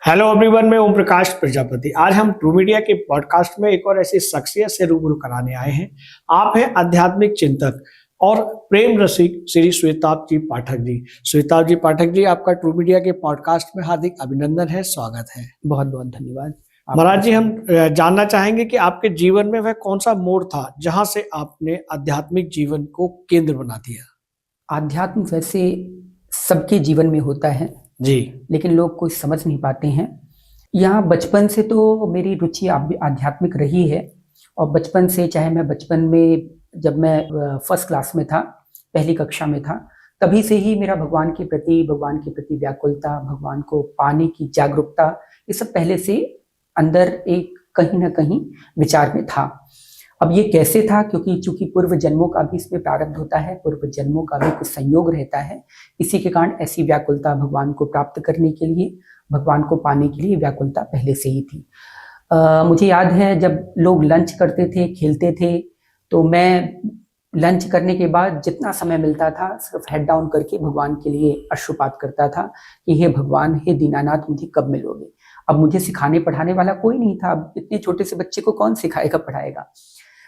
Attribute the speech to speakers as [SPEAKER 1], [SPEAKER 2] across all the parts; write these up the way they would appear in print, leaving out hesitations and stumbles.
[SPEAKER 1] Hello everyone, मैं ओम प्रकाश प्रजापति। आज हम ट्रू मीडिया के पॉडकास्ट में एक और ऐसी शख्सियत से रूबरू कराने आए हैं। आप हैं आध्यात्मिक चिंतक और प्रेम रसिक श्री श्वेताब जी पाठक जी। श्वेताब जी पाठक जी, आपका ट्रू मीडिया के पॉडकास्ट में हार्दिक अभिनंदन है, स्वागत है।
[SPEAKER 2] बहुत बहुत धन्यवाद।
[SPEAKER 1] महाराज जी, हम जानना चाहेंगे कि आपके जीवन में वह कौन सा मोड़ था जहां से आपने आध्यात्मिक जीवन को केंद्र बना दिया।
[SPEAKER 2] आध्यात्म वैसे सबके जीवन में होता है
[SPEAKER 1] जी,
[SPEAKER 2] लेकिन लोग कोई समझ नहीं पाते हैं। यहाँ बचपन से तो मेरी रुचि आध्यात्मिक रही है और बचपन से, चाहे मैं बचपन में जब मैं फर्स्ट क्लास में था, पहली कक्षा में था, तभी से ही मेरा भगवान के प्रति व्याकुलता, भगवान को पाने की जागरूकता, ये सब पहले से अंदर एक कहीं ना कहीं विचार में था। अब ये कैसे था, क्योंकि चूंकि पूर्व जन्मों का भी इसमें प्रारब्ध होता है, पूर्व जन्मों का भी कुछ संयोग रहता है, इसी के कारण ऐसी व्याकुलता भगवान को प्राप्त करने के लिए, भगवान को पाने के लिए व्याकुलता पहले से ही थी। मुझे याद है जब लोग लंच करते थे, खेलते थे, तो मैं लंच करने के बाद जितना समय मिलता था सिर्फ हेड डाउन करके भगवान के लिए अश्रुपात करता था कि हे भगवान, हे दीनानाथ, मुझे कब मिलोगे। अब मुझे सिखाने पढ़ाने वाला कोई नहीं था, अब इतने छोटे से बच्चे को कौन सिखाएगा पढ़ाएगा,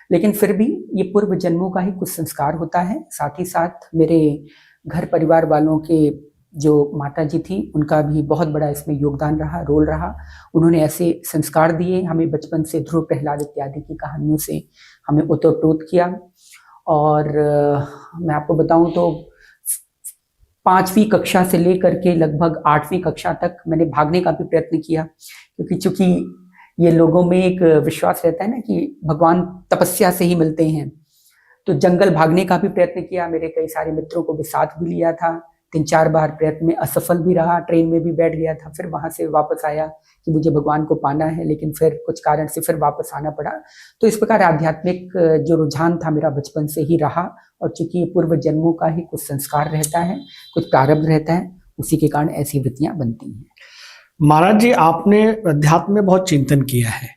[SPEAKER 2] लेकिन फिर भी ये पूर्व जन्मों का ही कुछ संस्कार होता है। साथ ही साथ मेरे घर परिवार वालों के जो माता जी थी, उनका भी बहुत बड़ा इसमें योगदान रहा, रोल रहा। उन्होंने ऐसे संस्कार दिए हमें बचपन से, ध्रुव प्रहलाद इत्यादि की कहानियों से हमें ओतप्रोत किया। और मैं आपको बताऊं तो 5वीं कक्षा से लेकर के लगभग 8वीं कक्षा तक मैंने भागने का भी प्रयत्न किया, क्योंकि चूंकि ये लोगों में एक विश्वास रहता है ना कि भगवान तपस्या से ही मिलते हैं, तो जंगल भागने का भी प्रयत्न किया। मेरे कई सारे मित्रों को भी साथ भी लिया था, 3-4 बार प्रयत्न में असफल भी रहा, ट्रेन में भी बैठ गया था, फिर वहां से वापस आया कि मुझे भगवान को पाना है, लेकिन फिर कुछ कारण से फिर वापस आना पड़ा। तो इस प्रकार आध्यात्मिक जो रुझान था मेरा बचपन से ही रहा, और चूंकि पूर्व जन्मों का ही कुछ संस्कार रहता है, कुछ प्रारब्ध रहता है, उसी के कारण ऐसी वृत्तियां बनती हैं।
[SPEAKER 1] महाराज जी, आपने अध्यात्म में बहुत चिंतन किया है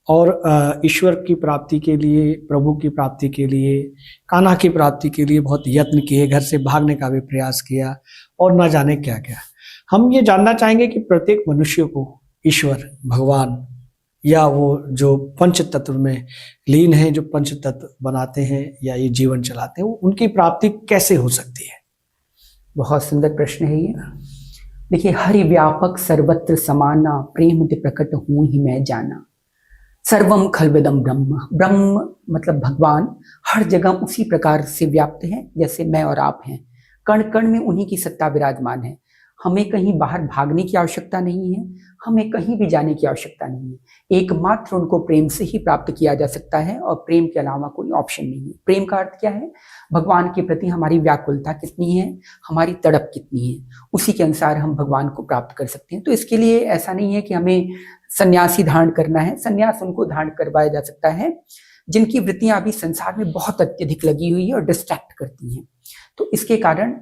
[SPEAKER 1] और ईश्वर की प्राप्ति के लिए, प्रभु की प्राप्ति के लिए, कान्हा की प्राप्ति के लिए बहुत यत्न किए, घर से भागने का भी प्रयास किया और ना जाने क्या क्या। हम ये जानना चाहेंगे कि प्रत्येक मनुष्य को ईश्वर, भगवान या वो जो पंच तत्व में लीन है, जो पंच तत्व बनाते हैं या ये जीवन चलाते हैं, उनकी प्राप्ति कैसे हो सकती है।
[SPEAKER 2] बहुत सुंदर प्रश्न है ये। देखिए, हरि व्यापक सर्वत्र समाना, प्रेम ते प्रकट हूं ही मैं जाना। सर्वम खलविदम ब्रह्म, ब्रह्म मतलब भगवान हर जगह उसी प्रकार से व्याप्त है जैसे मैं और आप हैं। कण कण में उन्हीं की सत्ता विराजमान है। हमें कहीं बाहर भागने की आवश्यकता नहीं है, हमें कहीं भी जाने की आवश्यकता नहीं है। एकमात्र उनको प्रेम से ही प्राप्त किया जा सकता है और प्रेम के अलावा कोई ऑप्शन नहीं है। प्रेम का अर्थ क्या है? भगवान के प्रति हमारी व्याकुलता कितनी है, हमारी तड़प कितनी है, उसी के अनुसार हम भगवान को प्राप्त कर सकते हैं। तो इसके लिए ऐसा नहीं है कि हमें सन्यासी धारण करना है। सन्यास उनको धारण करवाया जा सकता है जिनकी वृत्तियां अभी संसार में बहुत अत्यधिक लगी हुई है और डिस्ट्रैक्ट करती हैं। तो इसके कारण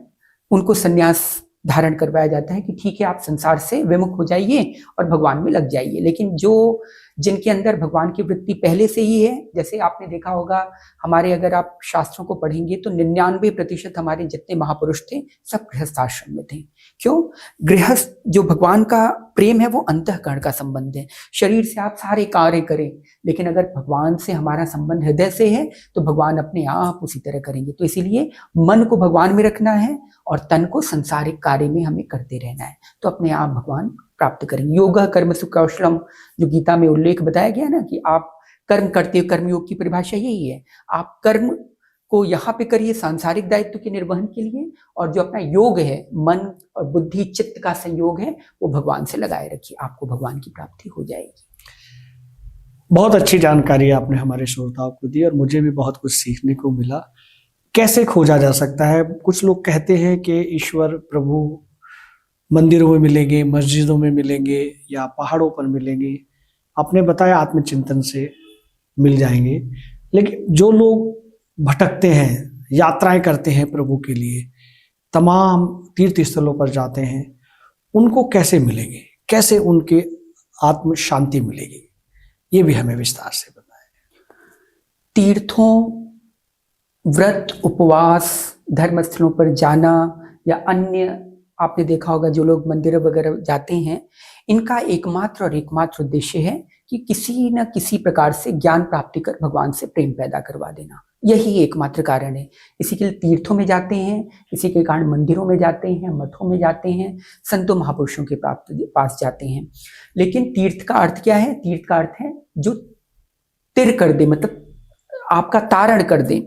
[SPEAKER 2] उनको सन्यास धारण करवाया जाता है कि ठीक है, आप संसार से विमुख हो जाइए और भगवान में लग जाइए। लेकिन जो जिनके अंदर भगवान की वृत्ति पहले से ही है, जैसे आपने देखा होगा, हमारे अगर आप शास्त्रों को पढ़ेंगे तो 99% हमारे जितने महापुरुष थे सब गृहस्थाश्रम में थे। क्यों? गृहस्थ जो भगवान का प्रेम है वो अंतःकरण का संबंध है। शरीर से आप सारे कार्य करें, लेकिन अगर भगवान से हमारा संबंध हृदय से है तो भगवान अपने आप उसी तरह करेंगे। तो इसीलिए मन को भगवान में रखना है और तन को संसारिक कार्य में हमें करते रहना है, तो अपने आप भगवान प्राप्त करेंगे। योग कर्मसु कौशलम, जो गीता में उल्लेख बताया गया ना कि आप कर्म करते हो, कर्मयोग की परिभाषा यही है। आप कर्म को यहाँ पे करिए सांसारिक दायित्व के निर्वहन के लिए, और जो अपना योग है, मन और बुद्धि चित्त का संयोग है, वो भगवान से लगाए रखिए, आपको भगवान की प्राप्ति हो जाएगी।
[SPEAKER 1] बहुत अच्छी जानकारी आपने हमारे श्रोताओं को दी और मुझे भी बहुत कुछ सीखने को मिला। कैसे खोजा जा सकता है? कुछ लोग कहते हैं कि ईश्वर, प्रभु मंदिरों में मिलेंगे, मस्जिदों में मिलेंगे या पहाड़ों पर मिलेंगे। आपने बताया आत्मचिंतन से मिल जाएंगे, लेकिन जो लोग भटकते हैं, यात्राएं करते हैं प्रभु के लिए, तमाम तीर्थ स्थलों पर जाते हैं, उनको कैसे मिलेंगे, कैसे उनके आत्म शांति मिलेगी, ये भी हमें विस्तार से बताएं।
[SPEAKER 2] तीर्थों, व्रत, उपवास, धर्म स्थलों पर जाना या अन्य आपने देखा होगा जो लोग मंदिर वगैरह जाते हैं, इनका एकमात्र और एकमात्र उद्देश्य है कि किसी न किसी प्रकार से ज्ञान प्राप्ति कर भगवान से प्रेम पैदा करवा देना। यही एकमात्र कारण है। इसी के लिए तीर्थों में जाते हैं, इसी के कारण मंदिरों में जाते हैं, मठों में जाते हैं, संतों महापुरुषों के पास जाते हैं। लेकिन तीर्थ का अर्थ क्या है? तीर्थ का अर्थ है जो तिर कर दे, मतलब आपका तारण कर दे।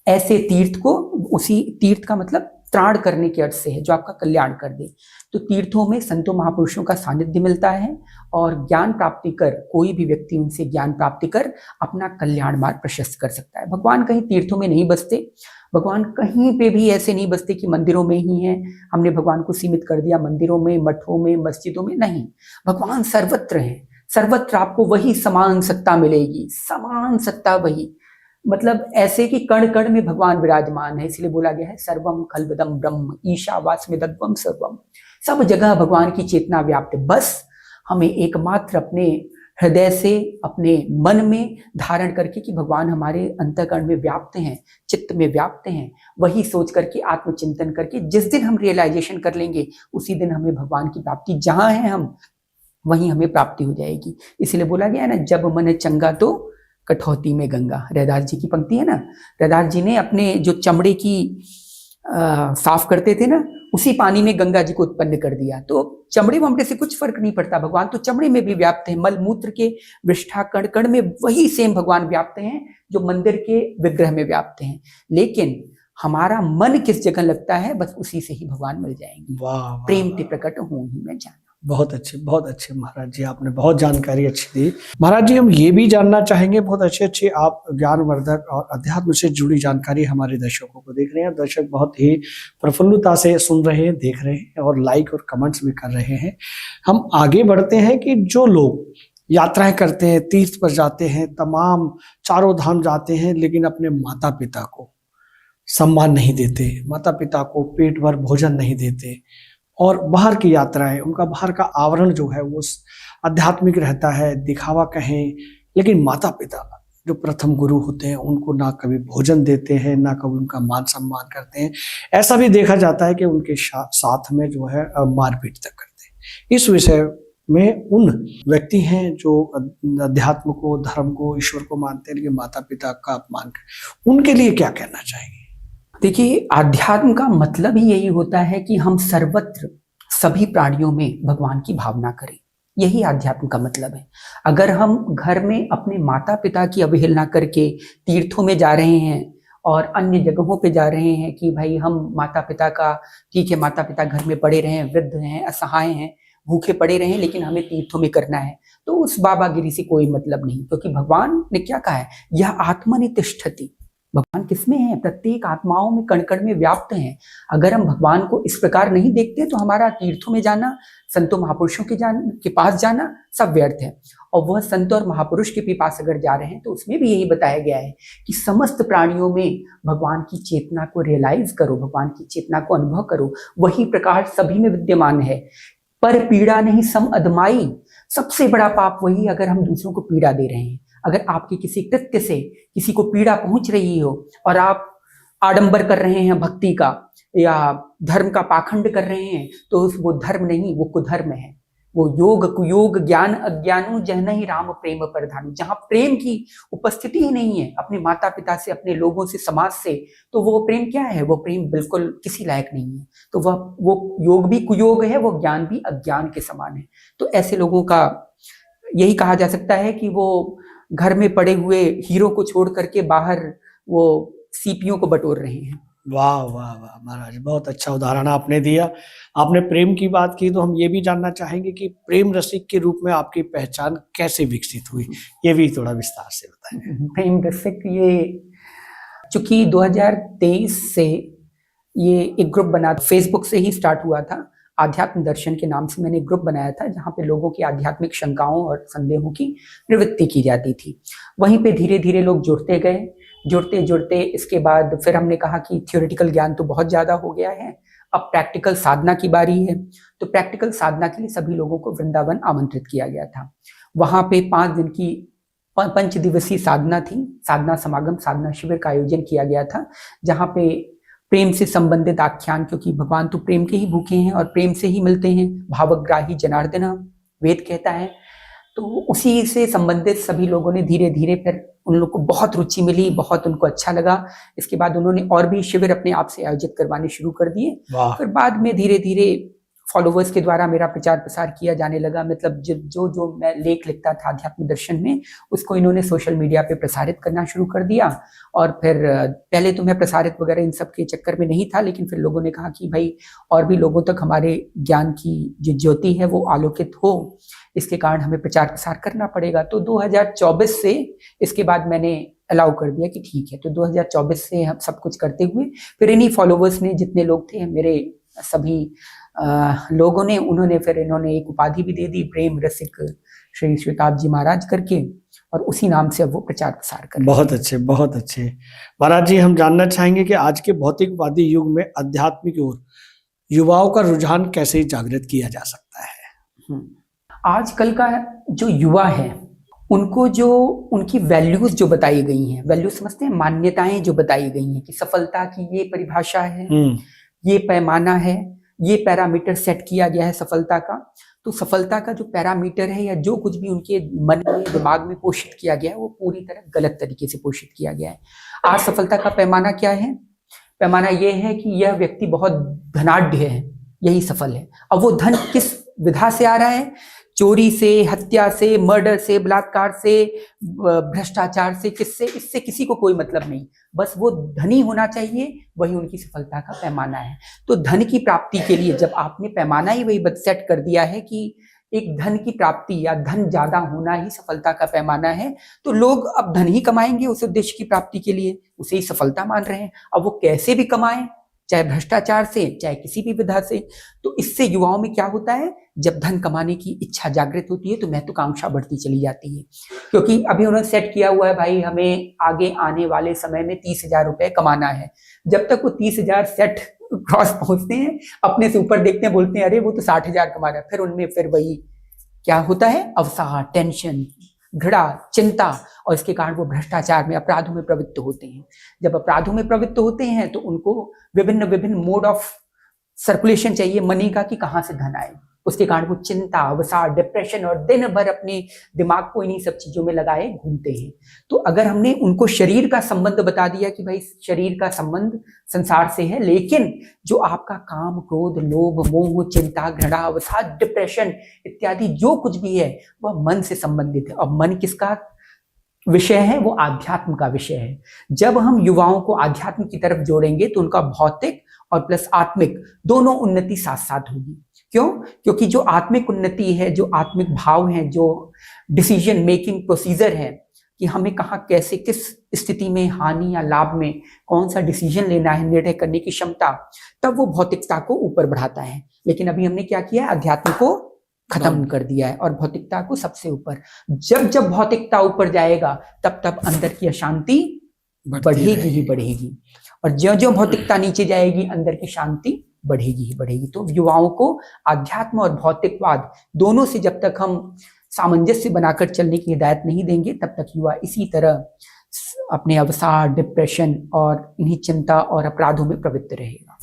[SPEAKER 2] ऐसे तीर्थ को, उसी तीर्थ का मतलब त्राण करने के अर्थ से है, जो आपका कल्याण कर दे। तो तीर्थों में संतों महापुरुषों का सानिध्य मिलता है और ज्ञान प्राप्ति कर, कोई भी व्यक्ति उनसे ज्ञान प्राप्ति कर अपना कल्याण मार्ग प्रशस्त कर सकता है। भगवान कहीं तीर्थों में नहीं बसते, भगवान कहीं पे भी ऐसे नहीं बसते कि मंदिरों में ही है, हमने भगवान को सीमित कर दिया मंदिरों में, मठों में, मस्जिदों में। नहीं, भगवान सर्वत्र है। सर्वत्र आपको वही समान सत्ता मिलेगी, समान सत्ता वही, मतलब ऐसे कि कण कण में भगवान विराजमान है। इसलिए बोला गया है सर्वम खल्विदम ब्रह्म ईशावास्मिदद्वम सर्वम। सब जगह भगवान की चेतना व्याप्त है। बस हमें एकमात्र अपने हृदय से, अपने मन में धारण करके कि भगवान हमारे अंतःकरण में व्याप्त हैं, चित्त में व्याप्त हैं, वही सोच करके आत्मचिंतन करके जिस दिन हम रियलाइजेशन कर लेंगे, उसी दिन हमें भगवान की प्राप्ति, जहां है हम वहीं हमें प्राप्ति हो जाएगी। इसलिए बोला गया है ना, जब मन चंगा तो कठौती में गंगा। रैदास जी की पंक्ति है ना। रैदास जी ने अपने जो चमड़े की साफ करते थे ना, उसी पानी में गंगा जी को उत्पन्न कर दिया। तो चमड़े वमड़े से कुछ फर्क नहीं पड़ता, भगवान तो चमड़े में भी व्याप्त है। मल मूत्र के विष्ठा कण कण में वही सेम भगवान व्याप्त हैं जो मंदिर के विग्रह में व्याप्त हैं। लेकिन हमारा मन किस जगह लगता है, बस उसी से ही भगवान मिल जाएंगे।
[SPEAKER 1] वाह,
[SPEAKER 2] प्रेम ते प्रकट हूं ही मैं जाना।
[SPEAKER 1] बहुत अच्छे महाराज जी, आपने बहुत जानकारी अच्छी दी। महाराज जी, हम ये भी जानना चाहेंगे, बहुत अच्छी आप ज्ञानवर्धक और अध्यात्म से जुड़ी जानकारी हमारे दर्शकों को देख रहे हैं। दर्शक बहुत ही प्रफुल्लता से सुन रहे हैं, देख रहे हैं और लाइक और कमेंट्स भी कर रहे हैं। हम आगे बढ़ते हैं कि जो लोग यात्राएं करते हैं, तीर्थ पर जाते हैं, तमाम चारों धाम जाते हैं, लेकिन अपने माता पिता को सम्मान नहीं देते, माता पिता को पेट भर भोजन नहीं देते, और बाहर की यात्राएं, उनका बाहर का आवरण जो है वो आध्यात्मिक रहता है, दिखावा कहें, लेकिन माता पिता जो प्रथम गुरु होते हैं उनको ना कभी भोजन देते हैं, ना कभी उनका मान सम्मान करते हैं। ऐसा भी देखा जाता है कि उनके साथ में जो है मारपीट तक करते हैं। इस विषय में उन व्यक्ति हैं जो अध्यात्म को, धर्म को, ईश्वर को मानते हैं, लेकिन माता पिता का अपमान करते, उनके लिए क्या कहना चाहेंगे?
[SPEAKER 2] देखिए, आध्यात्म का मतलब ही यही होता है कि हम सर्वत्र सभी प्राणियों में भगवान की भावना करें। यही आध्यात्म का मतलब है। अगर हम घर में अपने माता पिता की अवहेलना करके तीर्थों में जा रहे हैं और अन्य जगहों पे जा रहे हैं कि भाई हम माता पिता का, ठीक है माता पिता घर में पड़े रहे, वृद्ध हैं, असहाय हैं, भूखे पड़े रहे, लेकिन हमें तीर्थों में करना है, तो उस बाबागिरी से कोई मतलब नहीं। क्योंकि भगवान ने क्या कहा है, यह आत्मनि तिष्ठति। भगवान किसमें है? प्रत्येक आत्माओं में, कण कण में व्याप्त हैं। अगर हम भगवान को इस प्रकार नहीं देखते तो हमारा तीर्थों में जाना, संतों महापुरुषों के पास जाना सब व्यर्थ है। और वह संत और महापुरुष के पास अगर जा रहे हैं तो उसमें भी यही बताया गया है कि समस्त प्राणियों में भगवान की चेतना को रियलाइज करो, भगवान की चेतना को अनुभव करो। वही प्रकाश सभी में विद्यमान है। पर पीड़ा नहीं सम अदमाई। सबसे बड़ा पाप वही, अगर हम दूसरों को पीड़ा दे रहे हैं। अगर आपके किसी कृत्य से किसी को पीड़ा पहुंच रही हो और आप आडंबर कर रहे हैं भक्ति का या धर्म का पाखंड कर रहे हैं, तो वो धर्म नहीं, वो कुधर्म है। वो योग कुयोग ज्ञान अज्ञानु जहन ही राम प्रेम परधानु। जहां प्रेम की उपस्थिति ही नहीं है अपने माता पिता से, अपने लोगों से, समाज से, तो वो प्रेम क्या है? वो प्रेम बिल्कुल किसी लायक नहीं है। तो वो योग भी कुयोग है, वो ज्ञान भी अज्ञान के समान है। तो ऐसे लोगों का यही कहा जा सकता है कि वो घर में पड़े हुए हीरो को छोड़ करके बाहर वो सीपियों को बटोर रहे हैं।
[SPEAKER 1] वाह वाह वाह महाराज, बहुत अच्छा उदाहरण आपने दिया। आपने प्रेम की बात की, तो हम ये भी जानना चाहेंगे कि प्रेम रसिक के रूप में आपकी पहचान कैसे विकसित हुई, ये भी थोड़ा विस्तार से बताएं।
[SPEAKER 2] प्रेम रसिक, ये चूंकि 2023 से ये एक ग्रुप बना, फेसबुक से ही स्टार्ट हुआ था। आध्यात्म दर्शन के नाम से मैंने एक ग्रुप बनाया था जहाँ पे लोगों की आध्यात्मिक शंकाओं और संदेहों की निवृत्ति की जाती थी। वहीं पे धीरे धीरे लोग जुड़ते गए, जुड़ते जुड़ते इसके बाद फिर हमने कहा कि थियोरेटिकल ज्ञान तो बहुत ज्यादा हो गया है, अब प्रैक्टिकल साधना की बारी है। तो प्रैक्टिकल साधना के लिए सभी लोगों को वृंदावन आमंत्रित किया गया था। वहां पे 5 दिन की 5 दिवसीय साधना थी, साधना समागम, साधना शिविर का आयोजन किया गया था, जहाँ पे प्रेम से संबंधित आख्यान, क्योंकि भगवान तो प्रेम के ही भूखे हैं और प्रेम से ही मिलते हैं, भावग्राही जनार्दन वेद कहता है। तो उसी से संबंधित सभी लोगों ने धीरे धीरे फिर उन लोग को बहुत रुचि मिली, बहुत उनको अच्छा लगा। इसके बाद उन्होंने और भी शिविर अपने आप से आयोजित करवाने शुरू कर दिए। फिर बाद में धीरे धीरे फॉलोवर्स के द्वारा मेरा प्रचार प्रसार किया जाने लगा। मतलब जो मैं लेख लिखता था अध्यात्म दर्शन में, उसको इन्होंने सोशल मीडिया पे प्रसारित करना शुरू कर दिया। और फिर पहले तो मैं प्रसारित वगैरह इन सब के चक्कर में नहीं था, लेकिन फिर लोगों ने कहा कि भाई और भी लोगों तक हमारे ज्ञान की जो ज्योति है वो आलोकित हो, इसके कारण हमें प्रचार प्रसार करना पड़ेगा। तो 2024 से इसके बाद मैंने अलाउ कर दिया कि ठीक है। तो 2024 से हम सब कुछ करते हुए फिर इन्हीं फॉलोवर्स ने, जितने लोग थे मेरे सभी लोगों ने, इन्होंने एक उपाधि भी दे दी, प्रेम रसिक श्री श्वेताब जी महाराज करके, और उसी नाम से अब वो प्रचार प्रसार कर।
[SPEAKER 1] बहुत अच्छे, बहुत अच्छे। महाराज जी, हम जानना चाहेंगे कि आज के भौतिकवादी युग में अध्यात्म की ओर युवाओं का रुझान कैसे जागृत किया जा सकता है?
[SPEAKER 2] आजकल का जो युवा है उनको जो उनकी वैल्यूज जो बताई गई हैं, वैल्यूज समझते हैं, मान्यताएं जो बताई गई हैं कि सफलता की ये परिभाषा है, ये पैमाना है, ये पैरामीटर सेट किया गया है सफलता का। तो सफलता का जो पैरामीटर है या जो कुछ भी उनके मन में दिमाग में पोषित किया गया है वो पूरी तरह गलत तरीके से पोषित किया गया है। आज सफलता का पैमाना क्या है? पैमाना ये है कि यह व्यक्ति बहुत धनाढ्य है, यही सफल है। अब वो धन किस विधा से आ रहा है? चोरी से, हत्या से, मर्डर से, बलात्कार से, भ्रष्टाचार से, किससे? इससे किसी को कोई मतलब नहीं, बस वो धनी होना चाहिए, वही उनकी सफलता का पैमाना है। तो धन की प्राप्ति के लिए जब आपने पैमाना ही वही सेट कर दिया है कि एक धन की प्राप्ति या धन ज्यादा होना ही सफलता का पैमाना है, तो लोग अब धन ही कमाएंगे उस उद्देश्य की प्राप्ति के लिए, उसे ही सफलता मान रहे हैं। अब वो कैसे भी कमाएं, चाहे भ्रष्टाचार से, चाहे किसी भी विधा से। तो इससे युवाओं में क्या होता है, जब धन कमाने की इच्छा जागृत होती है तो महत्वाकांक्षा बढ़ती चली जाती है। क्योंकि अभी उन्होंने सेट किया हुआ है, भाई हमें आगे आने वाले समय में 30,000 रुपए कमाना है। जब तक वो 30,000 सेट क्रॉस पहुंचते हैं, अपने से ऊपर देखते हैं, बोलते हैं अरे वो तो 60,000 कमा रहा है। फिर उनमें फिर वही क्या होता है, अवसाद, टेंशन, घृणा, चिंता, और इसके कारण वो भ्रष्टाचार में, अपराधों में प्रवृत्त होते हैं। जब अपराधों में प्रवृत्त होते हैं तो उनको विभिन्न मोड ऑफ सर्कुलेशन चाहिए मनी का, कि कहाँ से धन आए। उसके कारण वो चिंता, अवसाद, डिप्रेशन, और दिन भर अपने दिमाग को इन्हीं सब चीजों में लगाए घूमते हैं। तो अगर हमने उनको शरीर का संबंध बता दिया कि भाई शरीर का संबंध संसार से है, लेकिन जो आपका काम, क्रोध, लोभ, मोह, चिंता, घृणा, अवसाद, डिप्रेशन इत्यादि जो कुछ भी है वह मन से संबंधित है। और मन किसका विषय है? वो आध्यात्म का विषय है। जब हम युवाओं को आध्यात्म की तरफ जोड़ेंगे तो उनका भौतिक और प्लस आत्मिक दोनों उन्नति साथ साथ होगी। क्यों? क्योंकि जो आत्मिक उन्नति है, जो आत्मिक भाव है, जो डिसीजन मेकिंग प्रोसीजर है कि हमें कहाँ, कैसे, किस स्थिति में, हानि या लाभ में कौन सा डिसीजन लेना है, निर्णय करने की क्षमता, तब वो भौतिकता को ऊपर बढ़ाता है। लेकिन अभी हमने क्या किया है, अध्यात्म को खत्म कर दिया है और भौतिकता को सबसे ऊपर। जब जब भौतिकता ऊपर जाएगा तब तब अंदर की अशांति बढ़ेगी ही बढ़ेगी, और ज्यों ज्यों भौतिकता नीचे जाएगी अंदर की शांति बढ़ेगी ही बढ़ेगी। तो युवाओं को आध्यात्म और भौतिकवाद दोनों से जब तक हम सामंजस्य बनाकर चलने की हिदायत नहीं देंगे, तब तक युवा इसी तरह अपने अवसाद, डिप्रेशन और इन्हीं चिंता और अपराधों में प्रवृत्त रहेगा।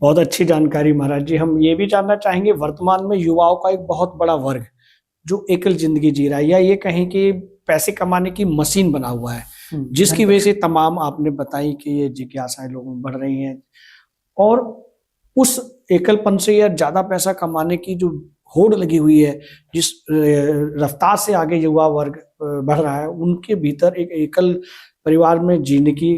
[SPEAKER 1] बहुत अच्छी जानकारी महाराज जी। हम ये भी जानना चाहेंगे, वर्तमान में युवाओं का एक बहुत बड़ा वर्ग जो एकल जिंदगी जी रहा है, या ये कहें कि पैसे कमाने की मशीन बना हुआ है, जिसकी वजह से तमाम आपने बताई कि ये जिज्ञासाएं लोगों में बढ़ रही हैं, और उस एकलपन से या ज्यादा पैसा कमाने की जो होड़ लगी हुई है, जिस रफ्तार से आगे युवा वर्ग बढ़ रहा है, उनके भीतर एक एकल परिवार में जीने की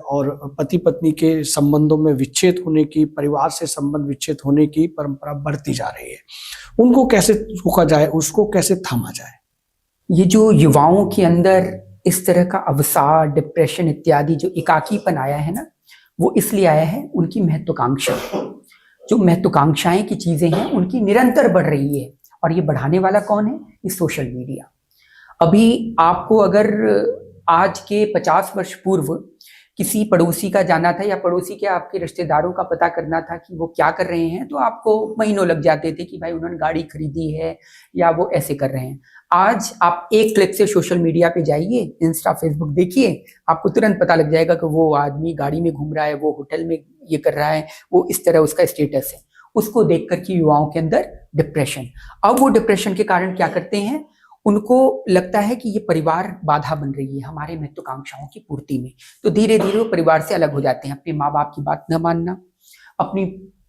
[SPEAKER 1] और पति पत्नी के संबंधों में विच्छेद होने की, परिवार से संबंध विच्छेद होने की परंपरा बढ़ती जा रही है। उनको कैसे रोका जाए, उसको कैसे थामा जाए?
[SPEAKER 2] ये जो युवाओं के अंदर इस तरह का अवसाद, डिप्रेशन इत्यादि जो एकाकीपन आया है ना, वो इसलिए आया है उनकी महत्वाकांक्षा, जो महत्वाकांक्षाएं की चीजें हैं उनकी निरंतर बढ़ रही है। और ये बढ़ाने वाला कौन है? ये सोशल मीडिया। अभी आपको अगर आज के 50 वर्ष पूर्व किसी पड़ोसी का जाना था या पड़ोसी के आपके रिश्तेदारों का पता करना था कि वो क्या कर रहे हैं, तो आपको महीनों लग जाते थे कि भाई उन्होंने गाड़ी खरीदी है या वो ऐसे कर रहे हैं। आज आप एक क्लिक से सोशल मीडिया पे जाइए, इंस्टा फेसबुक देखिए, आपको तुरंत पता लग जाएगा कि वो आदमी गाड़ी में घूम रहा है, वो होटल में ये कर रहा है, वो इस तरह उसका स्टेटस है। उसको देख करके युवाओं के अंदर डिप्रेशन। अब वो डिप्रेशन के कारण क्या करते हैं, उनको लगता है कि ये परिवार बाधा बन रही है हमारे महत्वाकांक्षाओं की पूर्ति में, तो धीरे धीरे वो परिवार से अलग हो जाते हैं। अपने माँ बाप की बात न मानना, अपनी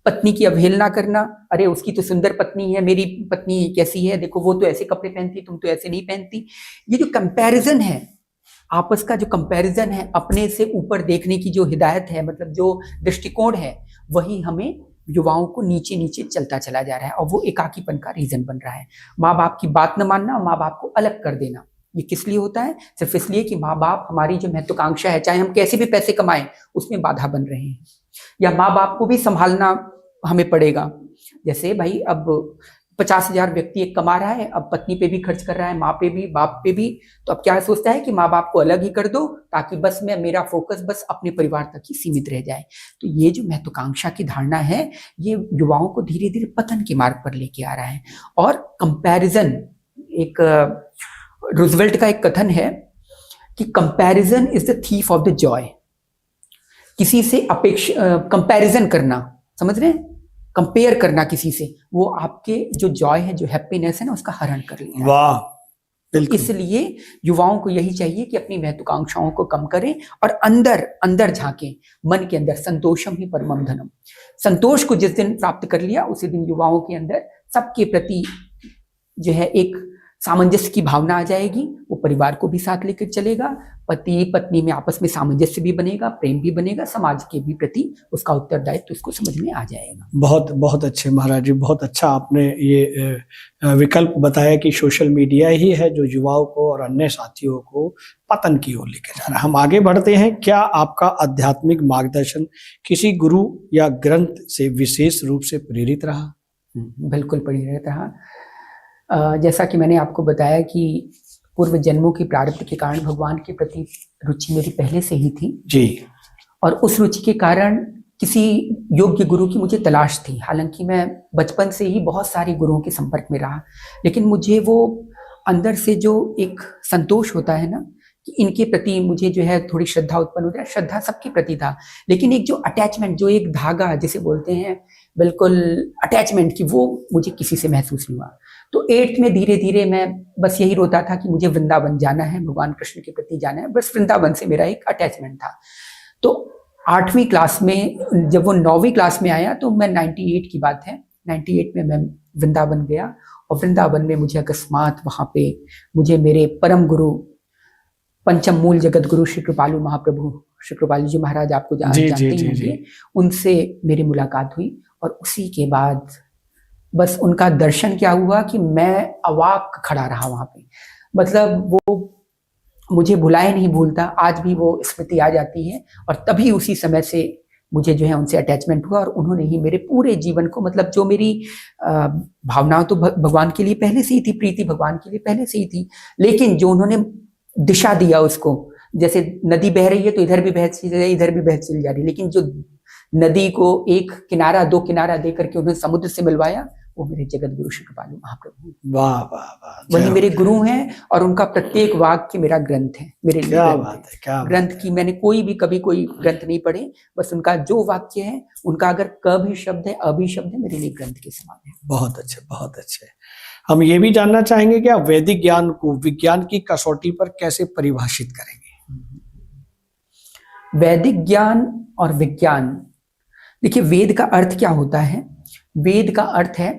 [SPEAKER 2] पत्नी की अवहेलना करना, अरे उसकी तो सुंदर पत्नी है, मेरी पत्नी कैसी है, देखो वो तो ऐसे कपड़े पहनती, तुम तो ऐसे नहीं पहनती। ये जो कंपैरिजन है, आपस का जो कंपैरिजन है, अपने से ऊपर देखने की जो हिदायत है, मतलब जो दृष्टिकोण है, वही हमें युवाओं को नीचे नीचे चलता चला जा रहा है और वो एकाकीपन का रीजन बन रहा है। माँ बाप की बात न मानना, माँ बाप को अलग कर देना, ये किस लिए होता है? सिर्फ इसलिए कि माँ बाप हमारी जो महत्वाकांक्षा है, चाहे हम कैसे भी पैसे कमाएं, उसमें बाधा बन रहे हैं, या माँ बाप को भी संभालना हमें पड़ेगा। जैसे भाई अब 50,000 व्यक्ति एक कमा रहा है, अब पत्नी पे भी खर्च कर रहा है, माँ पे भी, बाप पे भी, तो अब क्या सोचता है कि माँ बाप को अलग ही कर दो ताकि बस मेरा फोकस बस अपने परिवार तक ही सीमित रह जाए। तो ये जो महत्वाकांक्षा की धारणा है, ये युवाओं को धीरे धीरे पतन के मार्ग पर लेके आ रहा है। और कंपैरिजन, एक रूजवेल्ट का एक कथन है कि comparison is the thief of the Joy. किसी से कंपैरिजन करना, समझ रहे हैं, कंपेयर करना किसी से, वो आपके जो जॉय है, जो हैप्पीनेस है ना, उसका हरण कर लेता है।
[SPEAKER 1] वाह, बिल्कुल।
[SPEAKER 2] इसलिए युवाओं को यही चाहिए कि अपनी महत्वाकांक्षाओं को कम करें और अंदर अंदर झांकें, मन के अंदर। संतोषम ही परमम धनम। संतोष को जिस दिन प्राप्त कर लिया, उसी दिन युवाओं के अंदर सबके प्रति जो है एक सामंजस्य की भावना आ जाएगी। वो परिवार को भी साथ लेकर चलेगा, पति पत्नी में आपस में सामंजस्य भी बनेगा, प्रेम भी बनेगा, समाज के भी प्रति उसका उत्तरदायित्व उसको समझ में आ जाएगा।
[SPEAKER 1] बहुत बहुत अच्छे महाराज जी, बहुत अच्छा आपने ये विकल्प बताया कि सोशल मीडिया ही है जो युवाओं को और अन्य साथियों को पतन की ओर लेकर जा रहा है। हम आगे बढ़ते हैं। क्या आपका आध्यात्मिक मार्गदर्शन किसी गुरु या ग्रंथ से विशेष रूप से प्रेरित रहा?
[SPEAKER 2] बिल्कुल प्रेरित रहा। जैसा कि मैंने आपको बताया कि पूर्व जन्मों की प्रारब्ध के कारण भगवान के प्रति रुचि मेरी पहले से ही थी
[SPEAKER 1] जी,
[SPEAKER 2] और उस रुचि के कारण किसी योग्य गुरु की मुझे तलाश थी। हालांकि मैं बचपन से ही बहुत सारे गुरुओं के संपर्क में रहा, लेकिन मुझे वो अंदर से जो एक संतोष होता है ना, कि इनके प्रति मुझे जो है थोड़ी श्रद्धा उत्पन्न होती है। श्रद्धा सबके प्रति था, लेकिन एक जो अटैचमेंट, जो एक धागा जिसे बोलते हैं, बिल्कुल अटैचमेंट की, वो मुझे किसी से महसूस नहीं हुआ। तो 8th में धीरे धीरे मैं बस यही रोता था कि मुझे वृंदावन जाना है, भगवान कृष्ण के प्रति जाना है, बस वृंदावन से मेरा एक अटैचमेंट था। तो 8वीं क्लास में, जब वो 9वीं क्लास में आया, तो मैं 98 की बात है, 98 में मैं वृंदावन गया और वृंदावन में मुझे अकस्मात वहाँ पे मुझे मेरे परम गुरु पंचम मूल जगत गुरु श्री कृपालु महाप्रभु, श्री कृपालु जी महाराज आपको जानते ही होंगे, उनसे मेरी मुलाकात हुई। और उसी के बाद बस उनका दर्शन क्या हुआ कि मैं अवाक खड़ा रहा वहां पे। मतलब वो मुझे भुलाए नहीं भूलता, आज भी वो स्मृति आ जाती है। और तभी उसी समय से मुझे जो है उनसे अटैचमेंट हुआ और उन्होंने ही मेरे पूरे जीवन को, मतलब जो मेरी भावनाएं तो भगवान के लिए पहले से ही थी, प्रीति भगवान के लिए पहले से ही थी, लेकिन जो उन्होंने दिशा दिया उसको, जैसे नदी बह रही है तो इधर भी बह चली जा रही, इधर भी बह चली जा रही, लेकिन जो नदी को एक किनारा, 2 किनारा दे करके उन्होंने समुद्र से मिलवाया, वो मेरे जगत गुरु श्री कृपालु महाप्रभु।
[SPEAKER 1] वाह वाह वाह,
[SPEAKER 2] वही मेरे गुरु हैं और उनका प्रत्येक वाक्य मेरा ग्रंथ है, मेरे लिए
[SPEAKER 1] क्या
[SPEAKER 2] ग्रंथ
[SPEAKER 1] बात
[SPEAKER 2] है।
[SPEAKER 1] है, क्या
[SPEAKER 2] ग्रंथ की मैंने कभी कोई ग्रंथ नहीं पढ़े, बस उनका जो वाक्य है, उनका अगर क भी शब्द है, अ भी शब्द है, मेरे लिए ग्रंथ के समान है।
[SPEAKER 1] बहुत अच्छे, बहुत अच्छे। हम ये भी जानना चाहेंगे कि आप वैदिक ज्ञान को विज्ञान की कसौटी पर कैसे परिभाषित करेंगे?
[SPEAKER 2] वैदिक ज्ञान और विज्ञान, देखिए वेद का अर्थ क्या होता है? वेद का अर्थ है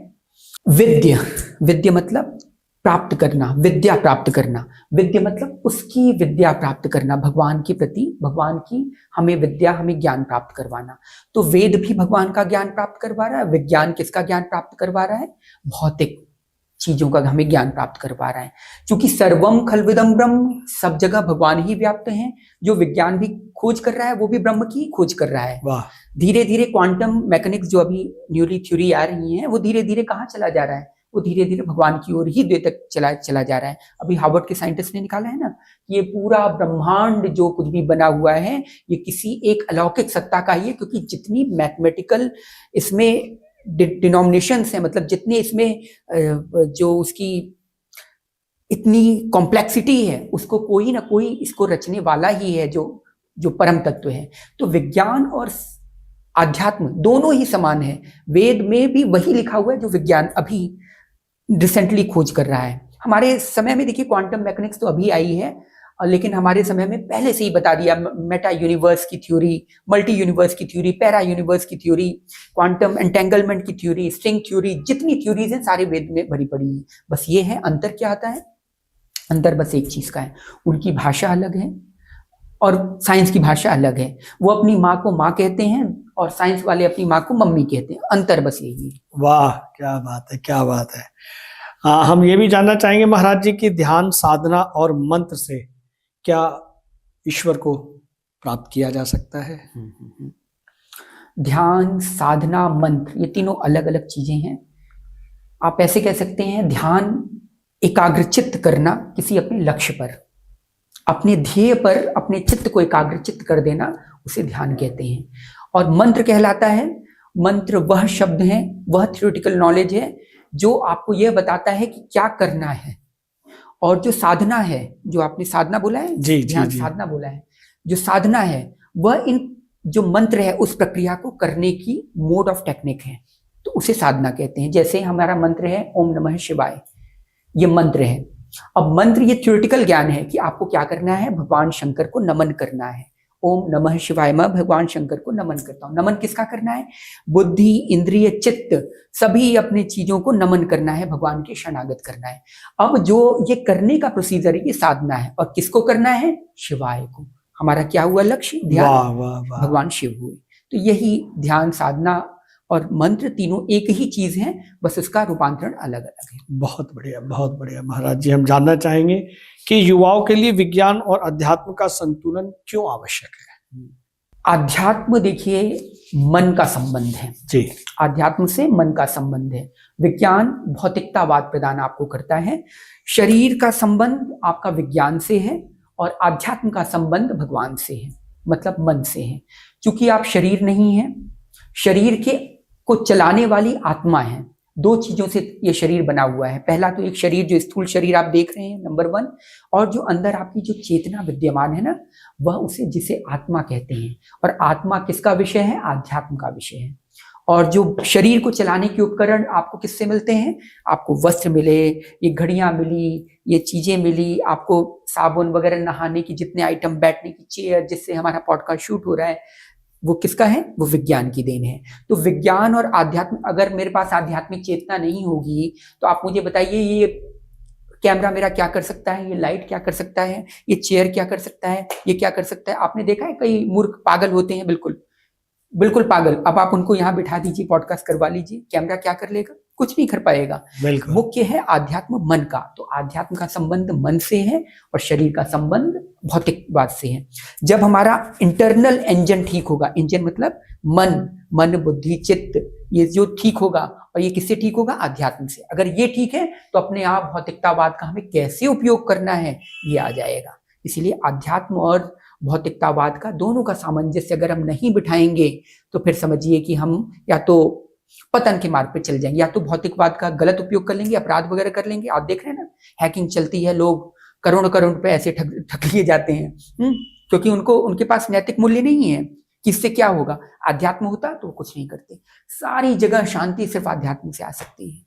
[SPEAKER 2] विद्या। विद्या मतलब प्राप्त करना, विद्या प्राप्त करना। विद्या मतलब उसकी विद्या प्राप्त करना, भगवान के प्रति, भगवान की हमें विद्या, हमें ज्ञान प्राप्त करवाना। तो वेद भी भगवान का ज्ञान प्राप्त करवा रहा है। विज्ञान किसका ज्ञान प्राप्त करवा रहा है? भौतिक चीजों का हमें ज्ञान प्राप्त करवा रहा है। क्योंकि सर्वम खलविदम ब्रह्म, सब जगह भगवान ही व्याप्त हैं। जो विज्ञान भी खोज कर रहा है, वो भी ब्रह्म की खोज कर रहा है। धीरे धीरे क्वांटम मैकेनिक्स, जो अभी न्यूली थ्योरी आ रही है, वो धीरे धीरे कहाँ चला जा रहा है? वो धीरे धीरे भगवान की ओर ही तक चला जा रहा है। अभी हार्वर्ड के साइंटिस्ट ने निकाला है ना कि ये पूरा ब्रह्मांड जो कुछ भी बना हुआ है ये किसी एक अलौकिक सत्ता का ही है, क्योंकि जितनी मैथमेटिकल इसमें डिनोमिनेशंस हैं, मतलब जितने इसमें जो उसकी इतनी कॉम्प्लेक्सिटी है, उसको कोई ना कोई इसको रचने वाला ही है जो परम तत्व है। तो विज्ञान और आध्यात्म दोनों ही समान है। वेद में भी वही लिखा हुआ है जो विज्ञान अभी रिसेंटली खोज कर रहा है। हमारे समय में देखिए क्वांटम मैकेनिक्स तो अभी आई है, लेकिन हमारे समय में पहले से ही बता दिया, मेटा यूनिवर्स की थ्योरी, मल्टी यूनिवर्स की थ्योरी, पैरा यूनिवर्स की थ्योरी, क्वांटम एंटेंगलमेंट की थ्योरी, स्ट्रिंग थ्योरी, जितनी थ्योरीज हैं सारे वेद में भरी पड़ी है। बस ये है अंतर क्या आता है, अंतर बस एक चीज का है, उनकी भाषा अलग है और साइंस की भाषा अलग है। वो अपनी माँ को माँ कहते हैं और साइंस वाले अपनी माँ को मम्मी कहते हैं, अंतर बस यही है।
[SPEAKER 1] वाह, क्या बात है, क्या बात है। हम ये भी जानना चाहेंगे महाराज जी की ध्यान, साधना और मंत्र से क्या ईश्वर को प्राप्त किया जा सकता है?
[SPEAKER 2] ध्यान, साधना, मंत्र, ये तीनों अलग अलग चीजें हैं। आप ऐसे कह सकते हैं, ध्यान एकाग्रचित्त करना किसी अपने लक्ष्य पर, अपने ध्येय पर अपने चित्त को एकाग्रचित्त कर देना, उसे ध्यान कहते हैं। और मंत्र कहलाता है, मंत्र वह शब्द है, वह थ्योरेटिकल नॉलेज है जो आपको यह बताता है कि क्या करना है। और जो साधना है, जो आपने साधना बोला है,
[SPEAKER 1] जी,
[SPEAKER 2] ध्यान
[SPEAKER 1] जी,
[SPEAKER 2] साधना बोला है, जो साधना है वह इन जो मंत्र है उस प्रक्रिया को करने की मोड ऑफ टेक्निक है, तो उसे साधना कहते हैं। जैसे हमारा मंत्र है ओम नमः शिवाय, ये मंत्र है। अब मंत्र ये थ्योरेटिकल ज्ञान है कि आपको क्या करना है, भगवान शंकर को नमन करना है। ओम नमः शिवाय, मैं भगवान शंकर को नमन करता हूँ। नमन किसका करना है, बुद्धि, इंद्रिय, चित्त, सभी अपने चीजों को नमन करना है, भगवान के शरणागत करना है। अब जो ये करने का प्रोसीजर है ये साधना है, और किसको करना है, शिवाय को। हमारा क्या हुआ लक्ष्य, ध्यान,
[SPEAKER 1] वाह वाह वाह,
[SPEAKER 2] भगवान शिव हुए। तो यही ध्यान, साधना और मंत्र तीनों एक ही चीज है, बस उसका रूपांतरण अलग अलग है।
[SPEAKER 1] बहुत बढ़िया, बहुत बढ़िया। महाराज जी, हम जानना चाहेंगे कि युवाओं के लिए विज्ञान और अध्यात्म का संतुलन क्यों आवश्यक है?
[SPEAKER 2] आध्यात्म देखिए मन का संबंध है
[SPEAKER 1] जी,
[SPEAKER 2] आध्यात्म से मन का संबंध है। विज्ञान भौतिकतावाद प्रदान आपको करता है। शरीर का संबंध आपका विज्ञान से है और आध्यात्म का संबंध भगवान से है, मतलब मन से है। क्योंकि आप शरीर नहीं है, शरीर के को चलाने वाली आत्मा है। दो चीजों से ये शरीर बना हुआ है। पहला तो एक शरीर जो स्थूल शरीर आप देख रहे हैं, नंबर 1, और जो अंदर आपकी जो चेतना विद्यमान है ना, वह उसे जिसे आत्मा कहते हैं। और आत्मा किसका विषय है, आध्यात्म का विषय है। और जो शरीर को चलाने के उपकरण आपको किससे मिलते हैं, आपको वस्त्र मिले, ये घड़ियां मिली, ये चीजें मिली, आपको साबुन वगैरह, नहाने की जितने आइटम, बैठने की चेयर, जिससे हमारा पॉडकास्ट शूट हो रहा है, वो किसका है, वो विज्ञान की देन है। तो विज्ञान और आध्यात्म, अगर मेरे पास आध्यात्मिक चेतना नहीं होगी तो आप मुझे बताइए ये कैमरा मेरा क्या कर सकता है, ये लाइट क्या कर सकता है, ये चेयर क्या कर सकता है, ये क्या कर सकता है। आपने देखा है कई मूर्ख पागल होते हैं, बिल्कुल बिल्कुल पागल। अब आप उनको यहाँ बिठा दीजिए, पॉडकास्ट करवा लीजिए, कैमरा क्या कर लेगा, कुछ नहीं कर पाएगा। मुख्य है आध्यात्म मन का। तो आध्यात्म का संबंध मन से है और शरीर का संबंध भौतिकवाद से है। जब हमारा इंटरनल इंजन ठीक होगा, इंजन मतलब मन, बुद्धि, चित्त, ये जो ठीक होगा, और ये किससे ठीक होगा, आध्यात्म से। अगर ये ठीक है तो अपने आप भौतिकतावाद का हमें कैसे उपयोग करना है ये आ जाएगा। इसीलिए आध्यात्म और भौतिकतावाद का दोनों का सामंजस्य अगर हम नहीं बिठाएंगे तो फिर समझिए कि हम या तो पतन के मार्ग पे चल जाएंगे, या तो भौतिकवाद का गलत उपयोग कर लेंगे, अपराध वगैरह कर लेंगे। आप देख रहे हैं ना, हैकिंग चलती है, लोग करोड़ रुपए ऐसे ठग लिए जाते हैं, क्योंकि उनके पास नैतिक मूल्य नहीं है। किससे क्या होगा, अध्यात्म होता तो कुछ नहीं करते। सारी जगह शांति सिर्फ अध्यात्म से आ सकती है।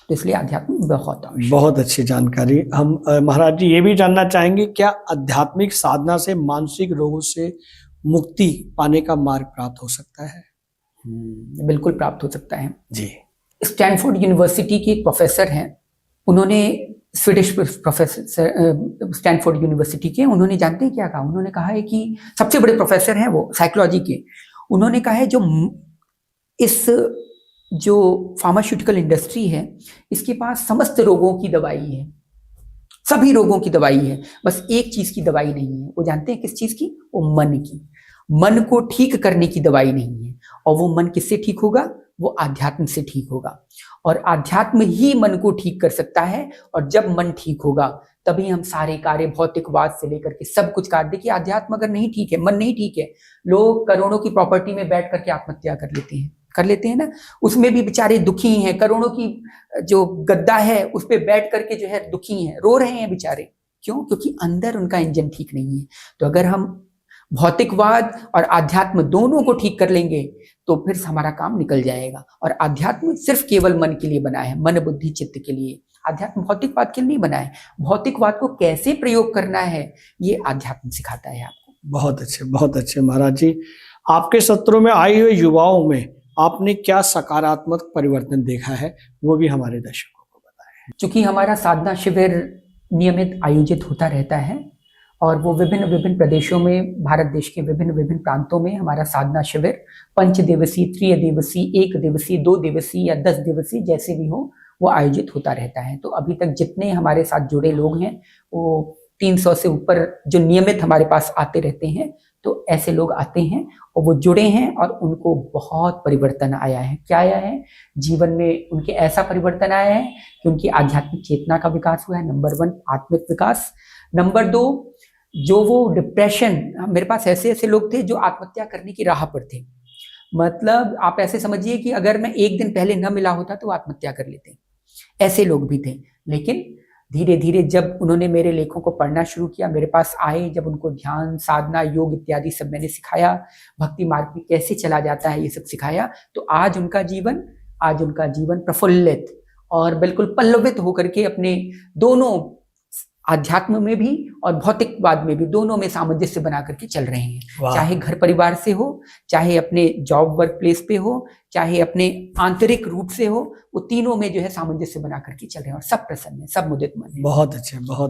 [SPEAKER 2] तो इसलिए अध्यात्म बहुत आवश्यक।
[SPEAKER 1] बहुत अच्छी जानकारी। हम महाराज जी ये भी जानना चाहेंगे, क्या आध्यात्मिक साधना से मानसिक रोगों से मुक्ति पाने का मार्ग प्राप्त हो सकता है?
[SPEAKER 2] बिल्कुल प्राप्त हो सकता है
[SPEAKER 1] जी।
[SPEAKER 2] स्टैनफोर्ड यूनिवर्सिटी के एक प्रोफेसर हैं, उन्होंने स्वीडिश प्रोफेसर, स्टैनफोर्ड यूनिवर्सिटी के, उन्होंने जानते हैं क्या कहा, उन्होंने कहा है कि सबसे बड़े प्रोफेसर हैं वो साइकोलॉजी के, उन्होंने कहा है जो फार्मास्यूटिकल इंडस्ट्री है, इसके पास समस्त रोगों की दवाई है, सभी रोगों की दवाई है, बस एक चीज की दवाई नहीं है। वो जानते हैं किस चीज की, वो मन की। मन को ठीक करने की दवाई नहीं है। और वो मन किससे ठीक होगा, वो आध्यात्म से ठीक होगा। और आध्यात्म ही मन को ठीक कर सकता है, और जब मन ठीक होगा तभी हम सारे कार्य भौतिकवाद से लेकर के सब कुछ कार्य, देखिए आध्यात्म अगर नहीं ठीक है, मन नहीं ठीक है, लोग करोड़ों की प्रॉपर्टी में बैठ करके आत्महत्या कर लेते हैं ना, उसमें भी बेचारे दुखी हैं, करोड़ों की जो गद्दा है उस पर बैठ करके जो है दुखी हैं, रो रहे हैं बेचारे। क्यों? क्योंकि अंदर उनका इंजन ठीक नहीं है। तो अगर हम भौतिकवाद और आध्यात्म दोनों को ठीक कर लेंगे तो फिर हमारा काम निकल जाएगा। और आध्यात्म सिर्फ केवल मन के लिए बना है, मन बुद्धि चित्त के लिए। आध्यात्म भौतिकवाद के लिए नहीं बना है। भौतिकवाद को कैसे प्रयोग करना है ये आध्यात्म सिखाता है आपको।
[SPEAKER 1] बहुत अच्छे महाराज जी। आपके सत्रों में आए हुए युवाओं में आपने क्या सकारात्मक परिवर्तन देखा है, वो भी हमारे दर्शकों को बताएं।
[SPEAKER 2] चूंकि हमारा साधना शिविर नियमित आयोजित होता रहता है और वो विभिन्न प्रदेशों में, भारत देश के विभिन्न प्रांतों में हमारा साधना शिविर 5 दिवसीय, 3 दिवसीय, 1 दिवसीय, 2 दिवसीय या 10 दिवसीय जैसे भी हो वो आयोजित होता रहता है। तो अभी तक जितने हमारे साथ जुड़े लोग हैं वो 300 से ऊपर जो नियमित हमारे पास आते रहते हैं। तो ऐसे लोग आते हैं और वो जुड़े हैं और उनको बहुत परिवर्तन आया है। क्या आया है? जीवन में उनके ऐसा परिवर्तन आया है कि उनकी आध्यात्मिक चेतना का विकास हुआ है। नंबर 1 आत्मिक विकास। नंबर 2 जो वो डिप्रेशन, मेरे पास ऐसे लोग थे जो आत्महत्या करने की राह पर थे। मतलब आप ऐसे समझिए कि अगर मैं एक दिन पहले न मिला होता तो आत्महत्या कर लेते, ऐसे लोग भी थे। लेकिन धीरे धीरे जब उन्होंने मेरे लेखों को पढ़ना शुरू किया, मेरे पास आए, जब उनको ध्यान, साधना, योग इत्यादि सब मैंने सिखाया, भक्ति मार्ग में कैसे चला जाता है ये सब सिखाया, तो आज उनका जीवन प्रफुल्लित और बिल्कुल पल्लवित होकर के अपने दोनों आध्यात्म में भी और भौतिकवाद में भी दोनों में सामंजस्य बना करके चल रहे हैं। चाहे घर परिवार से हो, चाहे अपने जॉब वर्क प्लेस पे हो, चाहे अपने आंतरिक रूप से हो, वो तीनों में जो है सामंजस्य बना करके चल रहे हैं और सब प्रसन्न है, सब मुदित मन है।
[SPEAKER 1] बहुत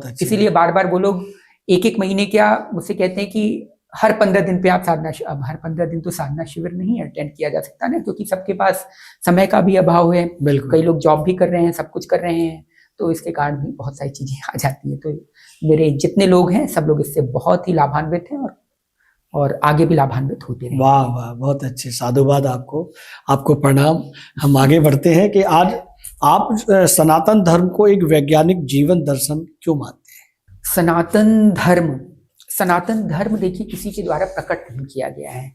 [SPEAKER 1] अच्छे।
[SPEAKER 2] इसीलिए बार बार वो लोग एक महीने क्या मुझसे कहते हैं कि हर 15 दिन पे आप साधना, अब हर 15 दिन तो साधना शिविर नहीं अटेंड किया जा सकता ना, क्योंकि सबके पास समय का भी अभाव है। कई लोग जॉब भी कर रहे हैं, सब कुछ कर रहे हैं, तो इसके कारण भी बहुत सारी चीजें आ जाती है। तो मेरे जितने लोग हैं सब लोग इससे बहुत ही लाभान्वित हैं और आगे भी लाभान्वित होते रहेंगे।
[SPEAKER 1] वाह वाह, बहुत अच्छे, साधुवाद आपको प्रणाम। हम आगे बढ़ते हैं कि आज आप सनातन धर्म को एक वैज्ञानिक जीवन दर्शन क्यों मानते हैं?
[SPEAKER 2] सनातन धर्म देखिए किसी के द्वारा प्रकट नहीं किया गया है,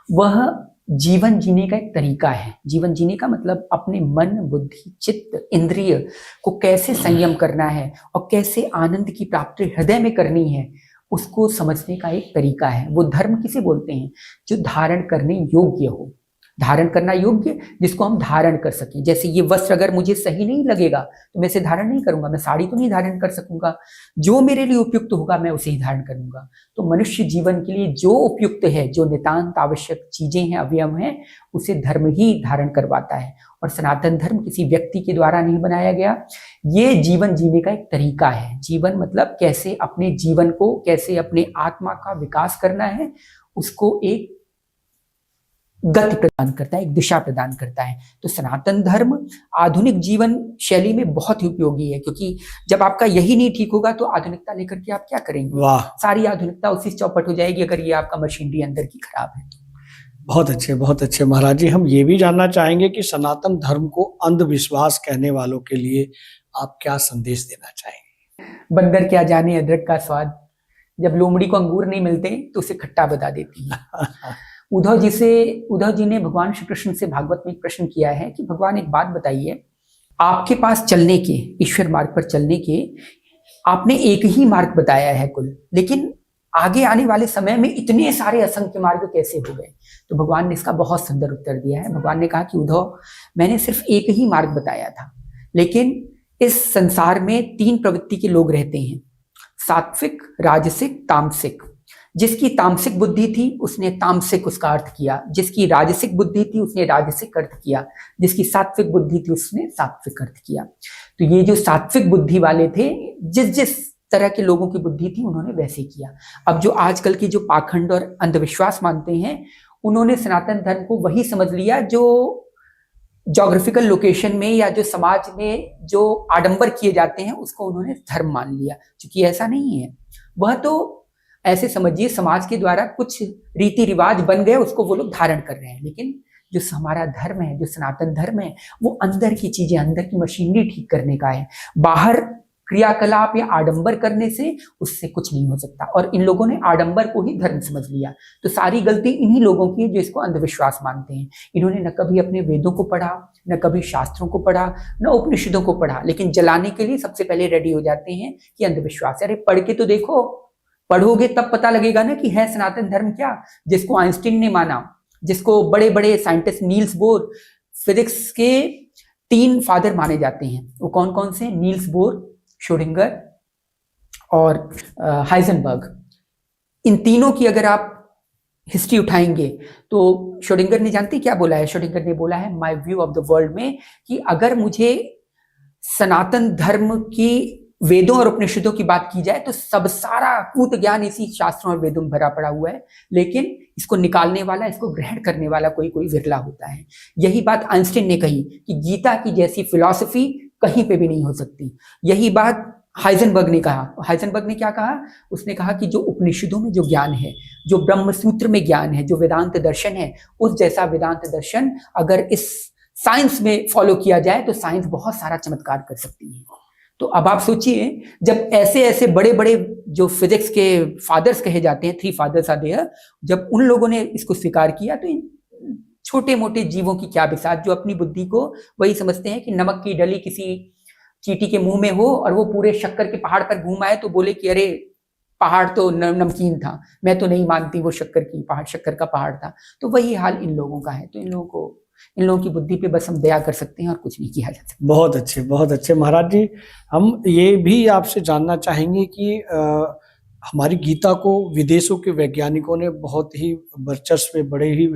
[SPEAKER 2] वह जीवन जीने का एक तरीका है। जीवन जीने का मतलब अपने मन, बुद्धि, चित्त, इंद्रिय को कैसे संयम करना है और कैसे आनंद की प्राप्ति हृदय में करनी है, उसको समझने का एक तरीका है। वो धर्म किसे बोलते हैं? जो धारण करने योग्य हो, धारण करना योग्य, जिसको हम धारण कर सकें। जैसे ये वस्त्र अगर मुझे सही नहीं लगेगा तो मैं इसे धारण नहीं करूंगा, मैं साड़ी तो नहीं धारण कर सकूंगा। जो मेरे लिए उपयुक्त होगा मैं उसे ही धारण करूंगा। तो मनुष्य जीवन के लिए जो उपयुक्त है, जो नितांत आवश्यक चीजें हैं, अवयव हैं, उसे धर्म ही धारण करवाता है। और सनातन धर्म किसी व्यक्ति के द्वारा नहीं बनाया गया, ये जीवन जीने का एक तरीका है। जीवन मतलब कैसे अपने जीवन को, कैसे अपने आत्मा का विकास करना है, उसको एक गति प्रदान करता है, एक दिशा प्रदान करता है। तो सनातन धर्म आधुनिक जीवन शैली में बहुत ही उपयोगी है, क्योंकि जब आपका यही नहीं ठीक होगा तो आधुनिकता लेकर के आप क्या करेंगे?
[SPEAKER 1] वाह,
[SPEAKER 2] सारी आधुनिकता उसी चौपट हो जाएगी अगर ये आपका मशीनरी अंदर की खराब है तो।
[SPEAKER 1] बहुत अच्छे महाराज जी। हम ये भी जानना चाहेंगे कि सनातन धर्म को अंधविश्वास कहने वालों के लिए आप क्या संदेश देना चाहेंगे?
[SPEAKER 2] बंदर क्या जाने अदरक का स्वाद, जब लोमड़ी को अंगूर नहीं मिलते तो उसे खट्टा बता देती है। उद्धव जी ने भगवान श्री कृष्ण से भागवत में एक प्रश्न किया है कि भगवान एक बात बताइए, आपके पास चलने के, ईश्वर मार्ग पर चलने के आपने एक ही मार्ग बताया है कुल, लेकिन आगे आने वाले समय में इतने सारे असंख्य मार्ग कैसे हो गए? तो भगवान ने इसका बहुत सुंदर उत्तर दिया है। भगवान ने कहा कि उद्धव, मैंने सिर्फ एक ही मार्ग बताया था, लेकिन इस संसार में 3 प्रवृत्ति के लोग रहते हैं, सात्विक, राजसिक, तामसिक। जिसकी तामसिक बुद्धि थी उसने तामसिक उसका अर्थ किया, जिसकी राजसिक बुद्धि थी उसने राजसिक अर्थ किया, जिसकी सात्विक बुद्धि थी उसने सात्विक अर्थ किया। तो ये जो सात्विक बुद्धि वाले थे, जिस तरह के लोगों की बुद्धि थी उन्होंने वैसे किया। अब जो आजकल की जो पाखंड और अंधविश्वास मानते हैं, उन्होंने सनातन धर्म को वही समझ लिया जो ज्योग्राफिकल लोकेशन में या जो समाज में जो आडंबर किए जाते हैं उसको उन्होंने धर्म मान लिया, क्योंकि ऐसा नहीं है। वह तो ऐसे समझिए समाज के द्वारा कुछ रीति रिवाज बन गए, उसको वो लोग धारण कर रहे हैं, लेकिन जो हमारा धर्म है, जो सनातन धर्म है, वो अंदर की चीजें, अंदर की मशीनरी ठीक करने का है। बाहर क्रियाकलाप या आडंबर करने से उससे कुछ नहीं हो सकता। और इन लोगों ने आडंबर को ही धर्म समझ लिया। तो सारी गलती इन्हीं लोगों की है जो इसको अंधविश्वास मानते हैं। इन्होंने न कभी अपने वेदों को पढ़ा, न कभी शास्त्रों को पढ़ा, न उपनिषदों को पढ़ा, लेकिन जलाने के लिए सबसे पहले रेडी हो जाते हैं कि अंधविश्वास है। अरे पढ़ के तो देखो, पढ़ोगे तब पता लगेगा ना कि है सनातन धर्म क्या। जिसको आइंस्टीन ने माना, जिसको बड़े बड़े साइंटिस्ट नील्स बोर, फिजिक्स के 3 फादर माने जाते हैं, वो कौन कौन से? नील्स बोर, श्रोडिंगर और हाइजेनबर्ग। इन तीनों की अगर आप हिस्ट्री उठाएंगे तो श्रोडिंगर ने जानते क्या बोला है? श्रोडिंगर ने बोला है my view of the world में कि अगर मुझे सनातन धर्म की वेदों और उपनिषदों की बात की जाए तो सब सारा कूट ज्ञान इसी शास्त्रों और वेदों में भरा पड़ा हुआ है, लेकिन इसको निकालने वाला, इसको ग्रहण करने वाला कोई कोई विरला होता है। यही बात आइंस्टीन ने कही कि गीता की जैसी फिलॉसफी कहीं पे भी नहीं हो सकती। यही बात हाइजेनबर्ग ने कहा। हाइजेनबर्ग ने क्या कहा? उसने कहा कि जो उपनिषदों में जो ज्ञान है, जो ब्रह्म सूत्र में ज्ञान है, जो वेदांत दर्शन है, उस जैसा वेदांत दर्शन अगर इस साइंस में फॉलो किया जाए तो साइंस बहुत सारा चमत्कार कर सकती है। तो अब आप सोचिए, जब ऐसे ऐसे बड़े बड़े जो फिजिक्स के फादर्स कहे जाते हैं, 3 फादर्स आर देयर, जब उन लोगों ने इसको स्वीकार किया तो इन छोटे मोटे जीवों की क्या बिसात, जो अपनी बुद्धि को वही समझते हैं कि नमक की डली किसी चींटी के मुंह में हो और वो पूरे शक्कर के पहाड़ पर घूम आए तो बोले कि अरे पहाड़ तो नमकीन था, मैं तो नहीं मानती वो शक्कर का पहाड़ था। तो वही हाल इन लोगों का है। तो इन लोगों की बुद्धि पे बस हम दया कर सकते हैं और कुछ नहीं किया जा सकता।
[SPEAKER 1] बहुत अच्छे महाराज जी। हम ये भी आपसे जानना चाहेंगे कि हमारी गीता को विदेशों के वैज्ञानिकों ने बहुत ही वर्चस्व में, बड़े ही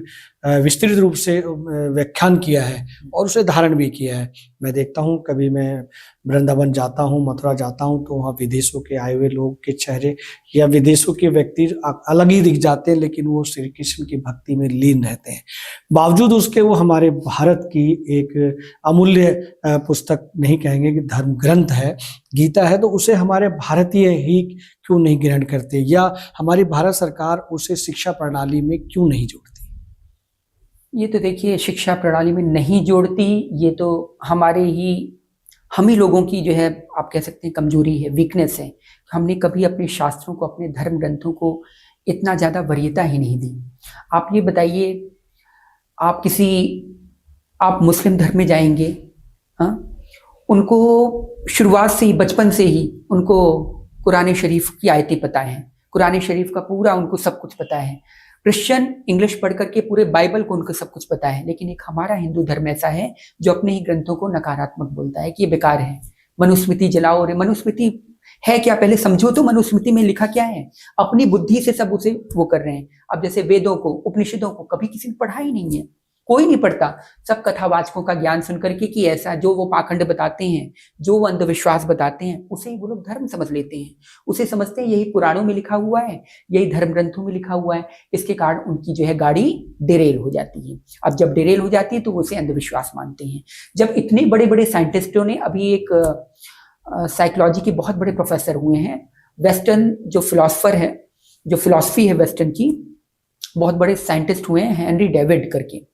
[SPEAKER 1] विस्तृत रूप से व्याख्यान किया है और उसे धारण भी किया है। मैं देखता हूँ, कभी मैं वृंदावन जाता हूँ, मथुरा जाता हूँ, तो वहाँ विदेशों के आए हुए लोग के चेहरे या विदेशों के व्यक्ति अलग ही दिख जाते हैं, लेकिन वो श्री कृष्ण की भक्ति में लीन रहते हैं। बावजूद उसके वो हमारे भारत की एक अमूल्य पुस्तक नहीं कहेंगे कि धर्म ग्रंथ है, गीता है, तो उसे हमारे भारतीय ही क्यों नहीं ग्रहण करते, या हमारी भारत सरकार उसे शिक्षा प्रणाली में क्यों नहीं जोड़ती?
[SPEAKER 2] ये तो देखिए, शिक्षा प्रणाली में नहीं जोड़ती, ये तो हम ही लोगों की जो है, आप कह सकते हैं कमजोरी है, वीकनेस है। हमने कभी अपने शास्त्रों को, अपने धर्म ग्रंथों को इतना ज्यादा वरीयता ही नहीं दी। आप ये बताइए, आप मुस्लिम धर्म में जाएंगे, हाँ, उनको शुरुआत से ही, बचपन से ही उनको कुरान शरीफ की आयतें पता है, कुरान शरीफ का पूरा उनको सब कुछ पता है। क्रिश्चियन इंग्लिश पढ़ करके पूरे बाइबल को उनको सब कुछ पता है। लेकिन एक हमारा हिंदू धर्म ऐसा है जो अपने ही ग्रंथों को नकारात्मक बोलता है कि ये बेकार है, मनुस्मृति जलाओ। और मनुस्मृति है क्या, पहले समझो तो मनुस्मृति में लिखा क्या है। अपनी बुद्धि से सब उसे वो कर रहे हैं। अब जैसे वेदों को, उपनिषदों को कभी किसी ने पढ़ा ही नहीं है, कोई नहीं पढ़ता। सब कथावाचकों का ज्ञान सुन करके कि ऐसा जो वो पाखंड बताते हैं, जो वो अंधविश्वास बताते हैं, उसे ही वो लोग धर्म समझ लेते हैं। उसे समझते हैं यही पुराणों में लिखा हुआ है, यही धर्म ग्रंथों में लिखा हुआ है। इसके कारण उनकी जो है गाड़ी डिरेल हो जाती है। अब जब डिरेल हो जाती है तो वो उसे अंधविश्वास मानते हैं। जब इतने बड़े बड़े साइंटिस्टों ने, अभी एक साइकोलॉजी के बहुत बड़े प्रोफेसर हुए हैं, वेस्टर्न जो फिलोसफर है, जो फिलोसफी है वेस्टर्न की, बहुत बड़े साइंटिस्ट हुए हैं, हेनरी डेविड करके।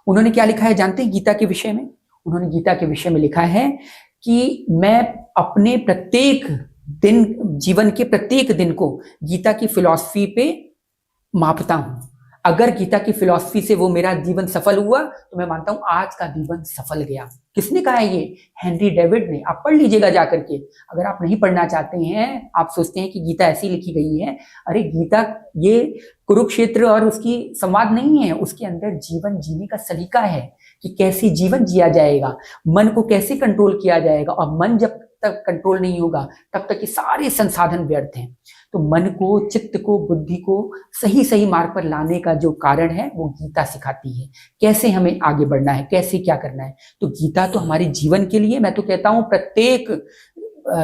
[SPEAKER 2] उन्होंने क्या लिखा है जानते हैं गीता के विषय में? उन्होंने गीता के विषय में लिखा है कि मैं अपने प्रत्येक दिन, जीवन के प्रत्येक दिन को गीता की फिलॉसफी पे मापता हूं। अगर गीता की फिलॉसफी से वो मेरा जीवन सफल हुआ तो मैं मानता हूं आज का जीवन सफल गया। किसने कहा है ये? हेनरी डेविड ने। आप पढ़ लीजिएगा जाकर के। अगर आप नहीं पढ़ना चाहते हैं, आप सोचते हैं कि गीता ऐसी लिखी गई है, अरे गीता ये कुरुक्षेत्र और उसकी संवाद नहीं है, उसके अंदर जीवन जीने का सलीका है कि कैसे जीवन जिया जाएगा, मन को कैसे कंट्रोल किया जाएगा। और मन जब तक कंट्रोल नहीं होगा तब तक ये सारे संसाधन व्यर्थ हैं। तो मन को, चित्त को, बुद्धि को सही सही मार्ग पर लाने का जो कारण है वो गीता सिखाती है, कैसे हमें आगे बढ़ना है, कैसे क्या करना है। तो गीता तो हमारे जीवन के लिए, मैं तो कहता हूं प्रत्येक,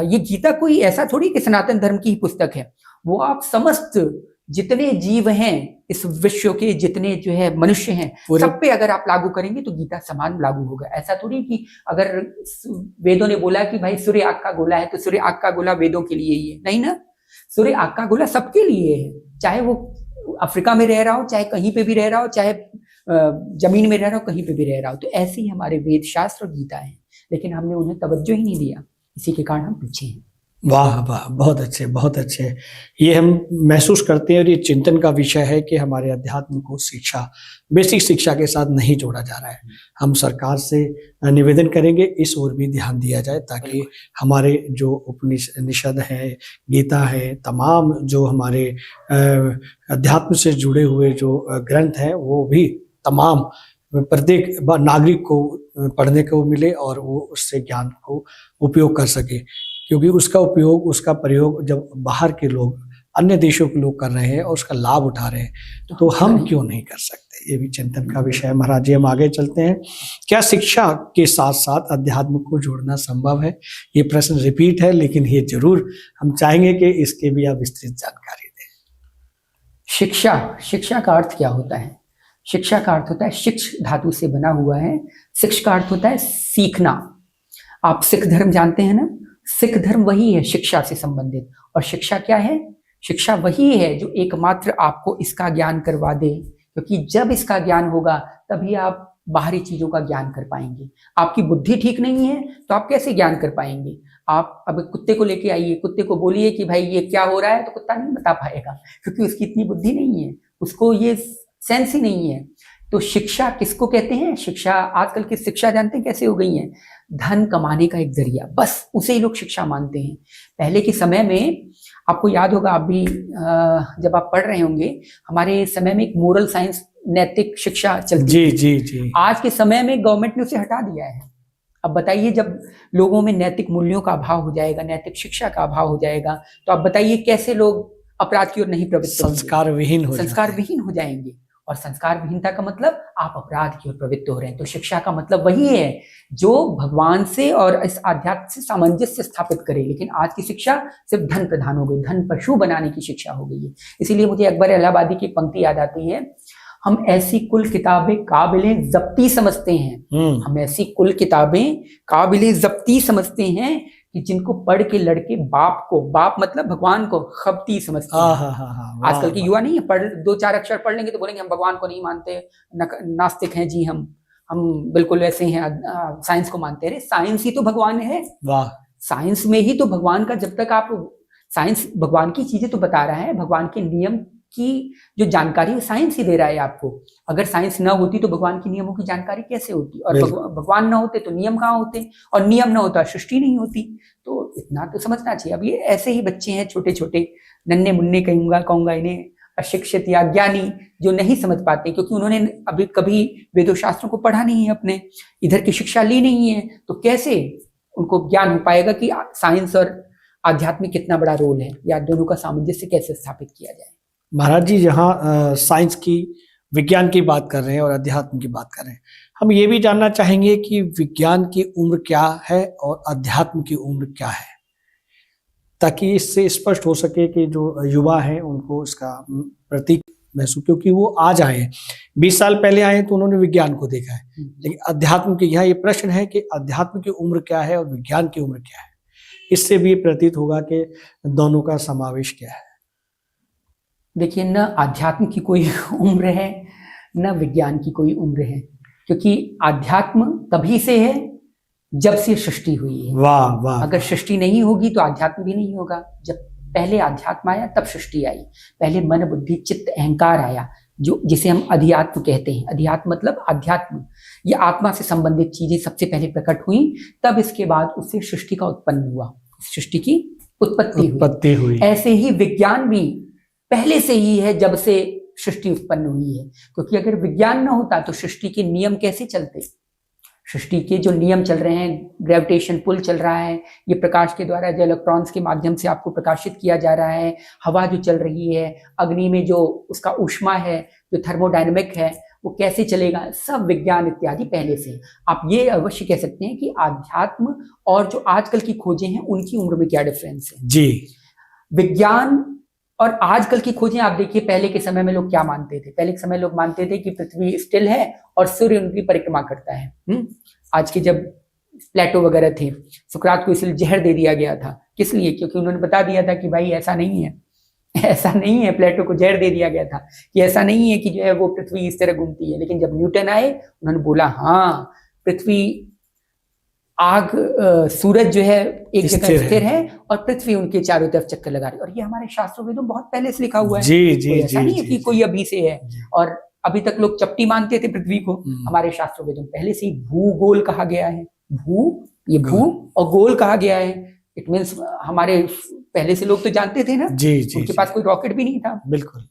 [SPEAKER 2] ये गीता कोई ऐसा थोड़ी कि सनातन धर्म की ही पुस्तक है, वो आप समस्त जितने जीव हैं इस विश्व के, जितने जो है मनुष्य हैं, सब पे अगर आप लागू करेंगे तो गीता समान लागू होगा। ऐसा थोड़ी कि अगर वेदों ने बोला कि भाई सूर्य आग का गोला है तो सूर्य आग का गोला वेदों के लिए ही है, नहीं ना। सूर्य आग का गोला सबके लिए है, चाहे वो अफ्रीका में रह रहा हो, चाहे कहीं पे भी रह रहा हो, चाहे जमीन में रह रहा हो, कहीं पे भी रह रहा हो। तो ऐसे ही हमारे वेद शास्त्र और गीता है, लेकिन हमने उन्हें तवज्जो ही नहीं दिया, इसी के कारण हम पीछे हैं।
[SPEAKER 1] वाह वाह, बहुत अच्छे बहुत अच्छे। ये हम महसूस करते हैं और ये चिंतन का विषय है कि हमारे अध्यात्म को शिक्षा, बेसिक शिक्षा के साथ नहीं जोड़ा जा रहा है। हम सरकार से निवेदन करेंगे इस ओर भी ध्यान दिया जाए, ताकि हमारे जो उपनिषद है, गीता है, तमाम जो हमारे अध्यात्म से जुड़े हुए जो ग्रंथ हैं वो भी तमाम प्रत्येक नागरिक को पढ़ने को मिले और वो उससे ज्ञान को उपयोग कर सके, क्योंकि उसका उपयोग, उसका प्रयोग जब बाहर के लोग, अन्य देशों के लोग कर रहे हैं और उसका लाभ उठा रहे हैं, तो हम क्यों नहीं कर सकते? ये भी चिंतन का विषय है। महाराज जी, हम आगे चलते हैं। क्या शिक्षा के साथ साथ अध्यात्म को जोड़ना संभव है? ये प्रश्न रिपीट है, लेकिन ये जरूर हम चाहेंगे कि इसके भी आप विस्तृत जानकारी दें।
[SPEAKER 2] शिक्षा का अर्थ क्या होता है? शिक्षा का अर्थ होता है, शिक्ष धातु से बना हुआ है। शिक्ष का अर्थ होता है सीखना। आप सिख धर्म जानते हैं ना? सिख धर्म वही है शिक्षा से संबंधित। और शिक्षा क्या है? शिक्षा वही है जो एकमात्र आपको इसका ज्ञान करवा दे, क्योंकि जब इसका ज्ञान होगा तभी आप बाहरी चीजों का ज्ञान कर पाएंगे। आपकी बुद्धि ठीक नहीं है तो आप कैसे ज्ञान कर पाएंगे? आप अब कुत्ते को लेके आइए, कुत्ते को बोलिए कि भाई ये क्या हो रहा है, तो कुत्ता नहीं बता पाएगा, क्योंकि उसकी इतनी बुद्धि नहीं है, उसको ये सेंस ही नहीं है। तो शिक्षा किसको कहते हैं? शिक्षा, आजकल की शिक्षा जानते हैं कैसे हो गई है? धन कमाने का एक जरिया, बस उसे ही लोग शिक्षा मानते हैं। पहले के समय में आपको याद होगा, आप भी जब आप पढ़ रहे होंगे, हमारे समय में एक मोरल साइंस, नैतिक शिक्षा चलती
[SPEAKER 1] जी जी जी।
[SPEAKER 2] आज के समय में गवर्नमेंट ने उसे हटा दिया है। अब बताइए, जब लोगों में नैतिक मूल्यों का अभाव हो जाएगा, नैतिक शिक्षा का अभाव हो जाएगा, तो आप बताइए कैसे लोग अपराध की ओर नहीं प्रवृत्त होंगे? संस्कार विहीन हो जाएंगे। और संस्कार विहीनता का मतलब आप अपराध की ओर प्रवृत्त हो रहे हैं। तो शिक्षा का मतलब वही है जो भगवान से और इस आध्यात्म से सामंजस्य स्थापित करे। लेकिन आज की शिक्षा सिर्फ धन प्रधान हो गई, धन पशु बनाने की शिक्षा हो गई है। इसीलिए मुझे अकबर इलाहाबादी की पंक्ति याद आती है, हम ऐसी कुल किताबें काबिले जब्ती समझते हैं, हम ऐसी कुल किताबें काबिले जब्ती समझते हैं कि जिनको पढ़ के लड़के बाप को, बाप मतलब भगवान को, खबती समझते हैं। आजकल के युवा नहीं है, पढ़ 2-4 अक्षर पढ़ लेंगे तो बोलेंगे हम भगवान को नहीं मानते, नास्तिक हैं जी, हम बिल्कुल वैसे हैं, साइंस को मानते हैं। साइंस ही तो भगवान है। वाह, साइंस में ही तो भगवान का, जब तक आप, साइंस भगवान की चीजें तो बता रहा है, भगवान के नियम की जो जानकारी है साइंस ही दे रहा है आपको। अगर साइंस ना होती तो भगवान के नियमों की जानकारी कैसे होती? और भगवान ना होते तो नियम कहाँ होते? और नियम ना होता सृष्टि नहीं होती। तो इतना तो समझना चाहिए। अब ये ऐसे ही बच्चे हैं, छोटे छोटे नन्हे मुन्ने, कहूंगा इन्हें अशिक्षित या ज्ञानी, जो नहीं समझ पाते, क्योंकि उन्होंने अभी कभी वेदों शास्त्रों को पढ़ा नहीं है, अपने इधर की शिक्षा ली नहीं है, तो कैसे उनको ज्ञान हो पाएगा कि साइंस और आध्यात्मिक कितना बड़ा रोल है, या दोनों का सामंजस्य कैसे स्थापित किया जाए।
[SPEAKER 1] महाराज जी, जहाँ साइंस की, विज्ञान की बात कर रहे हैं और अध्यात्म की बात कर रहे हैं, हम ये भी जानना चाहेंगे कि विज्ञान की उम्र क्या है और अध्यात्म की उम्र क्या है, ताकि इससे स्पष्ट हो सके कि जो युवा हैं उनको इसका प्रतीक महसूस, क्योंकि वो आज आए हैं, 20 साल पहले आए तो उन्होंने विज्ञान को देखा है, लेकिन अध्यात्म की, यहाँ ये प्रश्न है कि अध्यात्म की उम्र क्या है और विज्ञान की उम्र क्या है। इससे भी प्रतीत होगा कि दोनों का समावेश क्या है।
[SPEAKER 2] देखिए, न अध्यात्म की कोई उम्र है, न विज्ञान की कोई उम्र है, क्योंकि अध्यात्म तभी से है जब से सृष्टि हुई है।
[SPEAKER 1] वाह वाह।
[SPEAKER 2] अगर सृष्टि नहीं होगी तो अध्यात्म भी नहीं होगा। जब पहले अध्यात्म आया तब सृष्टि आई। पहले मन, बुद्धि, चित्त, अहंकार आया, जो जिसे हम अधियात्म कहते हैं। अधियात्म मतलब अध्यात्म, ये आत्मा से संबंधित चीजें सबसे पहले प्रकट हुई, तब इसके बाद उससे सृष्टि का उत्पन्न हुआ, सृष्टि की उत्पत्ति हुई। ऐसे ही विज्ञान भी पहले से ही है, जब से सृष्टि उत्पन्न हुई है। क्योंकि अगर विज्ञान न होता तो सृष्टि के नियम कैसे चलते? सृष्टि के जो नियम चल रहे हैं, ग्रेविटेशन पुल चल रहा है, ये प्रकाश के द्वारा जो इलेक्ट्रॉन्स के माध्यम से आपको प्रकाशित किया जा रहा है, हवा जो चल रही है, अग्नि में जो उसका ऊष्मा है, जो थर्मोडायनेमिक है, वो कैसे चलेगा, सब विज्ञान इत्यादि पहले से। आप ये अवश्य कह सकते हैं कि आध्यात्म और जो आजकल की खोजें हैं उनकी उम्र में क्या डिफरेंस है जी। विज्ञान और आजकल की खोजें आप देखिए, पहले के समय में लोग क्या मानते थे? पहले के समय लोग मानते थे कि पृथ्वी स्टिल है और सूर्य उनकी परिक्रमा करता है। आज के जब प्लेटो वगैरह थे, सुकरात को इसलिए जहर दे दिया गया था। किस लिए? क्योंकि उन्होंने बता दिया था कि भाई ऐसा नहीं है, ऐसा नहीं है, प्लेटो को जहर दे दिया गया था कि ऐसा नहीं है कि जो है वो पृथ्वी इस तरह घूमती है। लेकिन जब न्यूटन आए, उन्होंने बोला हाँ, पृथ्वी आग सूरज जो है एक जगह स्थिर है और पृथ्वी उनके चारों तरफ चक्कर लगा रही है। और ये हमारे शास्त्रों में तो बहुत पहले से लिखा हुआ है।
[SPEAKER 1] जी जी
[SPEAKER 2] कोई ऐसा
[SPEAKER 1] जी
[SPEAKER 2] नहीं है
[SPEAKER 1] जी,
[SPEAKER 2] कि
[SPEAKER 1] जी,
[SPEAKER 2] कोई अभी से है। और अभी तक लोग चपटी मानते थे पृथ्वी को, हमारे शास्त्रों में तो पहले से ही भूगोल कहा गया है। ये भू और गोल कहा गया है। इट मीन्स हमारे पहले से लोग तो जानते थे ना,
[SPEAKER 1] जी जी,
[SPEAKER 2] उनके पास कोई रॉकेट भी नहीं था।
[SPEAKER 1] बिल्कुल।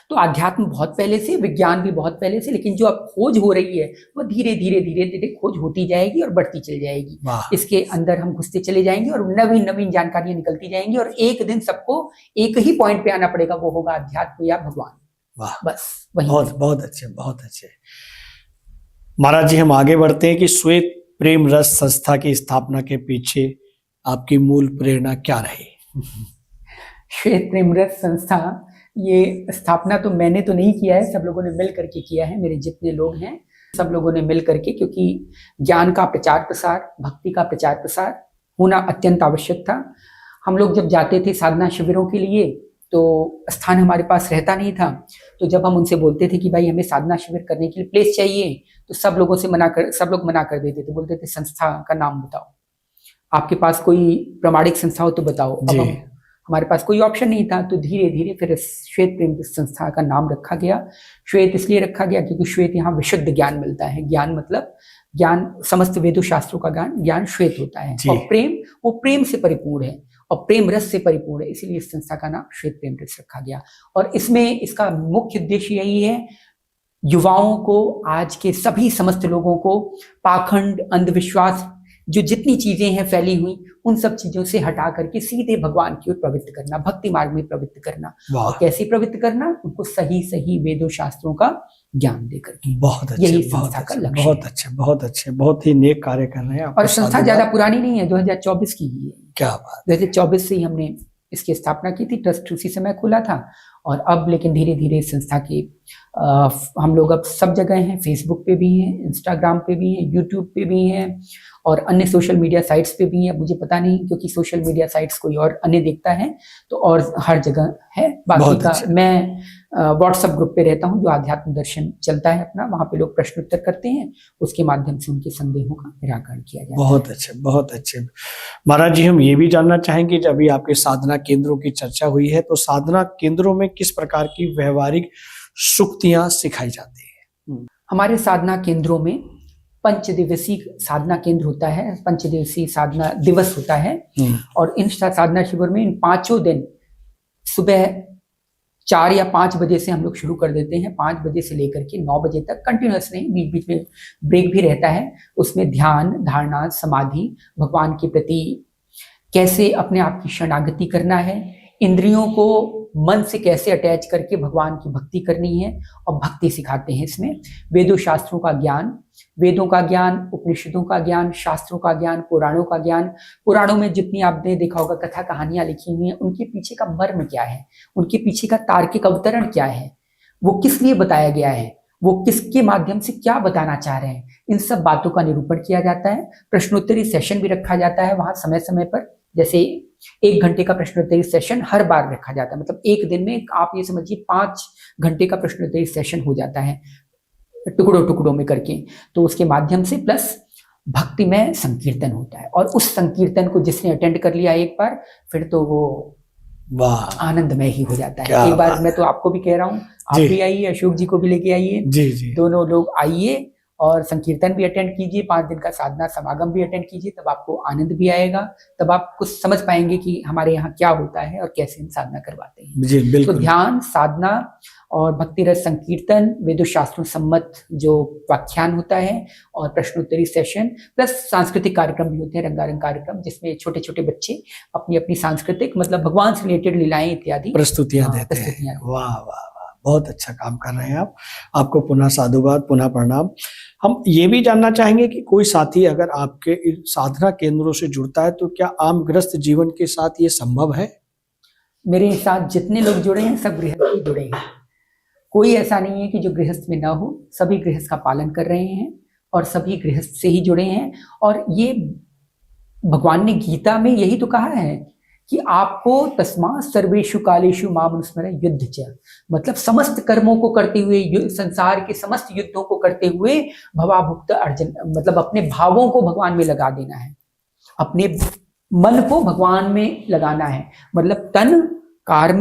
[SPEAKER 2] तो आध्यात्म बहुत पहले से, विज्ञान भी बहुत पहले से, लेकिन जो अब खोज हो रही है वो धीरे धीरे धीरे धीरे खोज होती जाएगी और बढ़ती चली जाएगी। इसके अंदर हम घुसते चले जाएंगे और नवीन नवीन जानकारियां निकलती जाएंगी और एक दिन सबको एक ही पॉइंट पे आना पड़ेगा, वो होगा अध्यात्म या भगवान।
[SPEAKER 1] वाह,
[SPEAKER 2] बस वही।
[SPEAKER 1] बहुत बहुत अच्छे, बहुत अच्छे। महाराज जी, हम आगे बढ़ते हैं कि श्वेत प्रेम रस संस्था की स्थापना के पीछे आपकी मूल प्रेरणा क्या रही?
[SPEAKER 2] श्वेत प्रेम रस संस्था, ये स्थापना तो मैंने तो नहीं किया है, सब लोगों ने मिल करके किया है। मेरे जितने लोग हैं सब लोगों ने मिल करके, क्योंकि ज्ञान का प्रचार प्रसार, भक्ति का प्रचार प्रसार होना अत्यंत आवश्यक था। हम लोग जब जाते थे साधना शिविरों के लिए तो स्थान हमारे पास रहता नहीं था। तो जब हम उनसे बोलते थे कि भाई हमें साधना शिविर करने के लिए प्लेस चाहिए, तो सब लोग मना कर देते थे। बोलते थे संस्था का नाम बताओ, आपके पास कोई प्रमाणिक संस्था हो तो बताओ। अब हमारे पास कोई ऑप्शन नहीं था, तो धीरे धीरे फिर श्वेत प्रेम संस्था का नाम रखा गया। श्वेत इसलिए रखा गया क्योंकि श्वेत यहाँ विशुद्ध ज्ञान मिलता है। ज्ञान मतलब ज्ञान, समस्त वेदों शास्त्रों का ज्ञान श्वेत होता है। और प्रेम, वो प्रेम से परिपूर्ण है और प्रेम रस से परिपूर्ण है, इसीलिए इस संस्था का नाम श्वेत प्रेम रस रखा गया। और इसमें इसका मुख्य उद्देश्य यही है, युवाओं को, आज के सभी समस्त लोगों को पाखंड, अंधविश्वास, जो जितनी चीजें हैं फैली हुई, उन सब चीजों से हटा करके सीधे भगवान की ओर प्रवृत्त करना, भक्ति मार्ग में प्रवृत्त करना। और कैसे प्रवृत्त करना? उनको सही सही वेदों शास्त्रों का ज्ञान देकर के।
[SPEAKER 1] बहुत अच्छे,
[SPEAKER 2] यही संस्था का लक्ष्य।
[SPEAKER 1] बहुत अच्छे, बहुत अच्छे, बहुत ही नेक कार्य कर रहे हैं।
[SPEAKER 2] और संस्था ज्यादा पुरानी नहीं है, 2024 की ही है।
[SPEAKER 1] क्या बात!
[SPEAKER 2] 2024 से ही हमने इसकी स्थापना की थी, ट्रस्ट उसी समय खुला था। और अब लेकिन धीरे धीरे संस्था की हम लोग अब सब जगह हैं, फेसबुक पे भी हैं, इंस्टाग्राम पे भी हैं, यूट्यूब पे भी हैं और अन्य सोशल मीडिया साइट्स पे भी है। मुझे पता नहीं, क्योंकि सोशल मीडिया साइट्स कोई और अन्य देखता है तो, और हर जगह है। बाकी का मैं व्हाट्सएप ग्रुप पे रहता हूँ, जो आध्यात्म दर्शन चलता है अपना, वहाँ पे लोग प्रश्न उत्तर करते हैं, उसके माध्यम से उनके संदेहों का निराकरण किया जाता है।
[SPEAKER 1] बहुत अच्छे, बहुत अच्छे। महाराज जी, हम ये भी जानना चाहेंगे, जब अभी आपके साधना केंद्रों की चर्चा हुई है, तो साधना केंद्रों में किस प्रकार की व्यवहारिक सुक्तियां सिखाई जाती है?
[SPEAKER 2] हमारे साधना केंद्रों में पंचदिवसीय साधना केंद्र होता है, पंचदिवसीय साधना दिवस होता है। और इन साधना शिविर में इन 5 दिन सुबह 4 या 5 बजे से हम लोग शुरू कर देते हैं। 5 बजे से लेकर के 9 बजे तक कंटिन्यूअस नहीं, बीच बीच में ब्रेक भी रहता है। उसमें ध्यान, धारणा, समाधि, भगवान के प्रति कैसे अपने आप की शरणागति करना है, इंद्रियों को मन से कैसे अटैच करके भगवान की भक्ति करनी है, और भक्ति सिखाते हैं। इसमें वेदों शास्त्रों का ज्ञान, वेदों का ज्ञान, उपनिषदों का ज्ञान, शास्त्रों का ज्ञान, पुराणों का ज्ञान। पुराणों में जितनी आपने देखा होगा कथा कहानियां लिखी हुई हैं, उनके पीछे का मर्म क्या है, उनके पीछे का तार्किक अवतरण क्या है, वो किस लिए बताया गया है, वो किसके माध्यम से क्या बताना चाह रहे हैं, इन सब बातों का निरूपण किया जाता है। प्रश्नोत्तरी सेशन भी रखा जाता है वहां समय समय पर, जैसे 1 घंटे का प्रश्नोत्तरी सेशन हर बार रखा जाता है। मतलब एक दिन में आप ये समझिए 5 घंटे का प्रश्नोत्तरी सेशन हो जाता है, टुकड़ों टुकड़ों में करके। तो उसके माध्यम से प्लस भक्ति में संकीर्तन होता है, और उस संकीर्तन को जिसने अटेंड कर लिया एक बार, फिर तो वो आनंदमय ही हो जाता है। एक बार मैं तो आपको भी कह रहा हूँ, आप भी आइए, अशोक जी को भी लेके आइए, दोनों लोग आइए और संकीर्तन भी अटेंड कीजिए, 5 दिन का साधना समागम भी अटेंड कीजिए, तब आपको आनंद भी आएगा, तब आप कुछ समझ पाएंगे कि हमारे यहाँ क्या होता है और कैसे हम साधना करवाते हैं।
[SPEAKER 1] जी, बिल्कुल।
[SPEAKER 2] तो ध्यान, साधना और भक्ति रस संकीर्तन, वेदों शास्त्रों सम्मत जो व्याख्यान होता है, और प्रश्नोत्तरी सेशन, प्लस सांस्कृतिक कार्यक्रम भी होते हैं, रंगारंग कार्यक्रम, जिसमें छोटे छोटे बच्चे अपनी अपनी सांस्कृतिक, मतलब भगवान से रिलेटेड लीलाएं इत्यादि प्रस्तुतियां देते हैं।
[SPEAKER 1] वाह वाह वाह, बहुत अच्छा काम कर रहे हैं आप, आपको पुनः साधुवाद, पुनः प्रणाम। हम ये भी जानना चाहेंगे कि कोई साथी अगर आपके साधना केंद्रों से जुड़ता है तो क्या आम गृहस्थ जीवन के साथ ये संभव है?
[SPEAKER 2] मेरे साथ जितने लोग जुड़े हैं सब गृहस्थ ही जुड़े हैं, कोई ऐसा नहीं है कि जो गृहस्थ में ना हो। सभी गृहस्थ का पालन कर रहे हैं और सभी गृहस्थ से ही जुड़े हैं। और ये भगवान ने गीता में यही तो कहा है कि आपको तस्मात् सर्वेषु कालेषु मामनुस्मर युद्ध च, मतलब समस्त कर्मों को करते हुए, संसार के समस्त युद्धों को करते हुए भवाभुक्त अर्जन, मतलब अपने भावों को भगवान में लगा देना है, अपने मन को भगवान में लगाना है। मतलब तन कार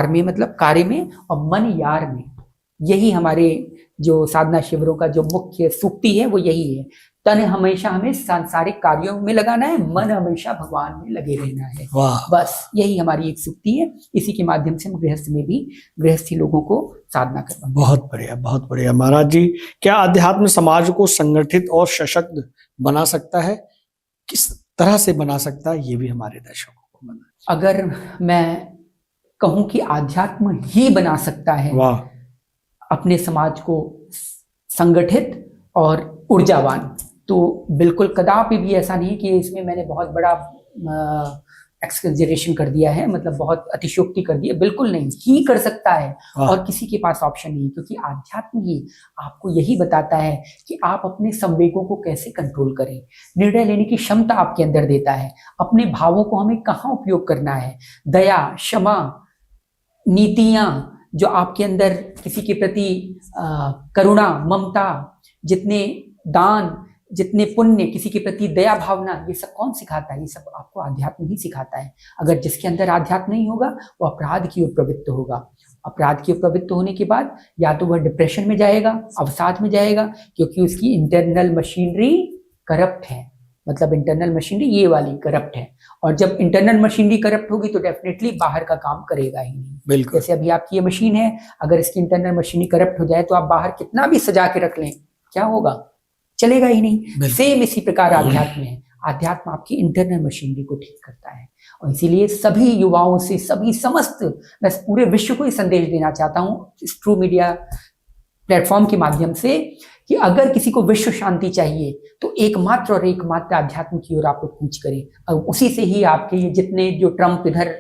[SPEAKER 2] में मतलब कार्य में, और मन यार में। यही हमारे जो साधना शिविरों का जो मुख्य सूक्ति है वो यही है। तन हमेशा हमें सांसारिक कार्यों में लगाना है, मन हमेशा भगवान में लगे रहना है। बस यही हमारी एक सूक्ति है। इसी के माध्यम से हम गृहस्थ में भी गृहस्थी लोगों को साधना करना।
[SPEAKER 1] बहुत बढ़िया, बहुत बढ़िया। महाराज जी, क्या अध्यात्म समाज को संगठित और सशक्त बना सकता है? किस तरह से बना सकता है, ये भी हमारे दर्शकों को बना।
[SPEAKER 2] अगर मैं कहूं कि आध्यात्म ही बना सकता है अपने समाज को संगठित और ऊर्जावान, तो बिल्कुल कदापि भी ऐसा नहीं कि इसमें मैंने बहुत बड़ा एक्सजेरेशन कर दिया है, मतलब बहुत अतिशयोक्ति कर दी है। बिल्कुल नहीं, ही कर सकता है और किसी के पास ऑप्शन नहीं, क्योंकि आध्यात्म ही आपको यही बताता है कि आप अपने संवेगों को कैसे कंट्रोल करें, निर्णय लेने की क्षमता आपके अंदर देता है, अपने भावों को हमें कहाँ उपयोग करना है, दया, क्षमा, नीतियाँ जो आपके अंदर किसी के प्रति करुणा, ममता, जितने दान, जितने पुण्य, किसी के प्रति दया भावना, ये सब कौन सिखाता है? ये सब आपको आध्यात्म ही सिखाता है। अगर जिसके अंदर आध्यात्म नहीं होगा वो अपराध की ओर प्रवृत्त होगा। अपराध की ओर प्रवृत्त होने के बाद या तो वह डिप्रेशन में जाएगा, अवसाद में जाएगा, क्योंकि उसकी इंटरनल मशीनरी करप्ट है। मतलब इंटरनल मशीनरी ये वाली करप्ट है, और जब इंटरनल मशीनरी करप्ट होगी तो डेफिनेटली बाहर का काम करेगा ही नहीं।
[SPEAKER 1] बिल्कुल।
[SPEAKER 2] जैसे अभी आपकी ये मशीन है, अगर इसकी इंटरनल मशीनरी करप्ट हो जाए तो आप बाहर कितना भी सजा के रख लें, क्या होगा? चलेगा ही नहीं। सेम इसी प्रकार आध्यात्म है। आध्यात्म आपकी इंटरनल मशीनरी को ठीक करता है, और इसीलिए सभी युवाओं से, सभी समस्त, मैं पूरे विश्व को ये संदेश देना चाहता हूँ इस ट्रू मीडिया प्लेटफॉर्म के माध्यम से, कि अगर किसी को विश्व शांति चाहिए तो एकमात्र और एकमात्र आध्यात्म की ओर आप लोग कूच करें। और उसी से ही आपके ये जितने जो ट्रम्प इधर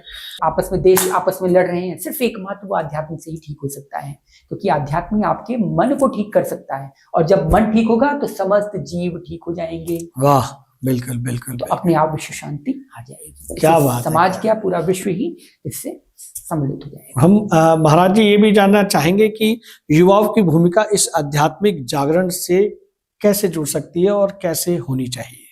[SPEAKER 2] आपस में, देश आपस में लड़ रहे हैं, सिर्फ एकमात्र वो आध्यात्म से ही ठीक हो सकता है, क्योंकि आध्यात्म ही आपके मन को ठीक कर सकता है, और जब मन ठीक होगा तो समस्त जीव ठीक हो जाएंगे।
[SPEAKER 1] वाह, बिल्कुल बिल्कुल।
[SPEAKER 2] तो अपने आप विश्व शांति आ जाएगी।
[SPEAKER 1] क्या बात है।
[SPEAKER 2] समाज क्या, पूरा विश्व ही इससे सम्मिलित हो जाएगा।
[SPEAKER 1] हम महाराज जी ये भी जानना चाहेंगे कि युवाओं की भूमिका इस आध्यात्मिक जागरण से कैसे जुड़ सकती है और कैसे होनी चाहिए?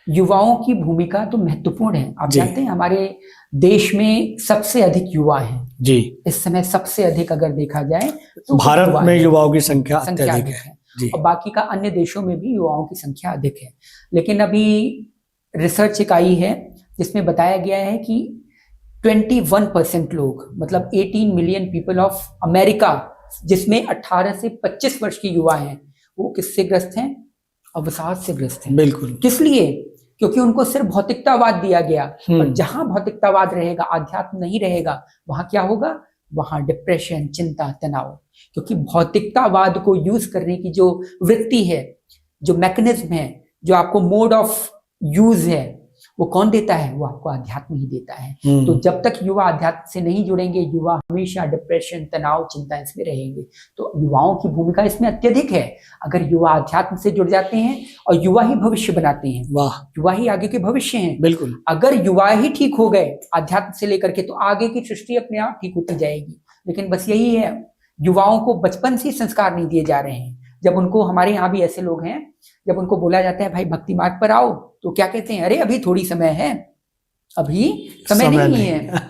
[SPEAKER 2] युवाओं की भूमिका तो महत्वपूर्ण है। आप जानते हैं हमारे देश में सबसे अधिक युवा हैं जी। इस समय सबसे अधिक अगर देखा जाए तो
[SPEAKER 1] भारत में युवाओं की संख्या अत्यधिक है जी।
[SPEAKER 2] और बाकी का अन्य देशों में भी युवाओं की संख्या अधिक है। लेकिन अभी रिसर्च एक आई है जिसमें बताया गया है कि 21% लोग, मतलब 18 मिलियन पीपल ऑफ अमेरिका, जिसमें 18 से 25 वर्ष के युवा हैं, वो किससे ग्रस्त हैं? अवसाद से ग्रस्त हैं।
[SPEAKER 1] बिल्कुल।
[SPEAKER 2] किस लिए? क्योंकि उनको सिर्फ भौतिकतावाद दिया गया, और जहां भौतिकतावाद रहेगा, आध्यात्म नहीं रहेगा, वहां क्या होगा? वहां डिप्रेशन, चिंता, तनाव। क्योंकि भौतिकतावाद को यूज करने की जो वृत्ति है, जो मैकेनिज्म है, जो आपको मोड ऑफ यूज है, वो कौन देता है? वो आपको अध्यात्म ही देता है। तो जब तक युवा अध्यात्म से नहीं जुड़ेंगे, युवा हमेशा डिप्रेशन, तनाव, चिंता इसमें रहेंगे। तो युवाओं की भूमिका इसमें अत्यधिक है। अगर युवा अध्यात्म से जुड़ जाते हैं, और युवा ही भविष्य बनाते हैं, वाह, युवा ही आगे के भविष्य हैं। बिल्कुल। अगर युवा ही ठीक हो गए आध्यात्म से लेकर के, तो आगे की सृष्टि अपने आप ठीक होती जाएगी। लेकिन बस यही है, युवाओं को बचपन से संस्कार नहीं दिए जा रहे हैं। जब उनको, हमारे यहाँ भी ऐसे लोग हैं, जब उनको बोला जाता है भाई भक्ति मार्ग पर आओ, तो क्या कहते हैं? अरे अभी थोड़ी समय है, अभी समय नहीं है।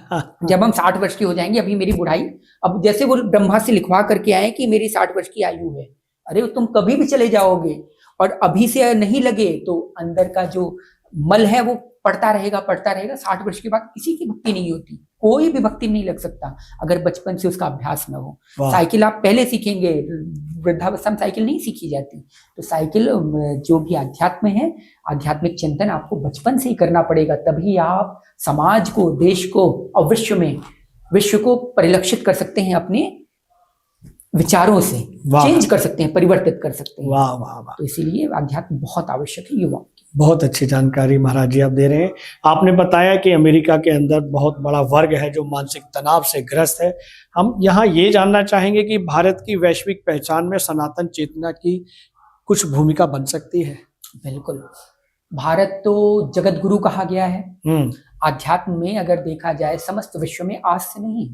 [SPEAKER 2] जब हम 60 वर्ष के हो जाएंगे, अभी मेरी बुढ़ाई, अब जैसे वो ब्रह्मा से लिखवा करके आए कि मेरी 60 वर्ष की आयु है। अरे तुम कभी भी चले जाओगे, और अभी से नहीं लगे तो अंदर का जो मल है वो पड़ता रहेगा, पड़ता रहेगा। 60 वर्ष के बाद किसी की भक्ति नहीं होती, कोई भी भक्ति नहीं लग सकता अगर बचपन से उसका अभ्यास न हो। साइकिल आप पहले सीखेंगे, वृद्धावस्था में साइकिल नहीं सीखी जाती। तो साइकिल, जो भी अध्यात्म है, आध्यात्मिक चिंतन आपको बचपन से ही करना पड़ेगा, तभी आप समाज को, देश को और विश्व को परिलक्षित कर सकते हैं, अपने विचारों से चेंज कर सकते हैं, परिवर्तित कर सकते हैं। वाह वाह वाह। तो इसीलिए अध्यात्म बहुत आवश्यक है युवाओं की।
[SPEAKER 1] बहुत अच्छी जानकारी महाराज जी आप दे रहे हैं। आपने बताया कि अमेरिका के अंदर बहुत बड़ा वर्ग है जो मानसिक तनाव से ग्रस्त है। हम यहाँ ये जानना चाहेंगे कि भारत की वैश्विक पहचान में सनातन चेतना की कुछ भूमिका बन सकती है?
[SPEAKER 2] बिल्कुल। भारत तो जगत गुरु कहा गया है।
[SPEAKER 1] हम्म।
[SPEAKER 2] आध्यात्म में अगर देखा जाए समस्त विश्व में आज से नहीं,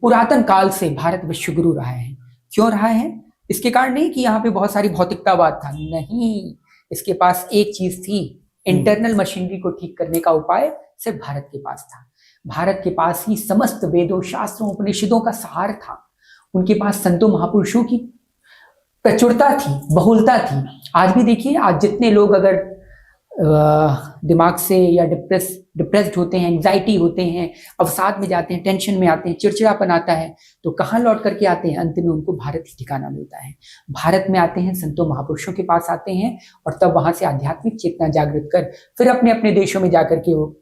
[SPEAKER 2] पुरातन काल से भारत विश्व गुरु रहा है। क्यों रहा है? इसके कारण नहीं कि यहाँ पे बहुत सारी भौतिकतावाद था, नहीं, इसके पास एक चीज थी, इंटरनल मशीनरी को ठीक करने का उपाय सिर्फ भारत के पास था। भारत के पास ही समस्त वेदों, शास्त्रों, उपनिषदों का सार था। उनके पास संतों महापुरुषों की प्रचुरता थी, बहुलता थी। आज भी देखिए, आज जितने लोग अगर दिमाग से या डिप्रेस्ड होते हैं, एंग्जाइटी होते हैं, अवसाद में जाते हैं, टेंशन में आते हैं, चिड़चिड़ापन आता है, तो कहाँ लौट करके आते हैं? अंत में उनको भारत ही ठिकाना मिलता है। भारत में आते हैं, संतों महापुरुषों के पास आते हैं, और तब वहां से आध्यात्मिक चेतना जागृत कर फिर अपने अपने देशों में जाकर के वो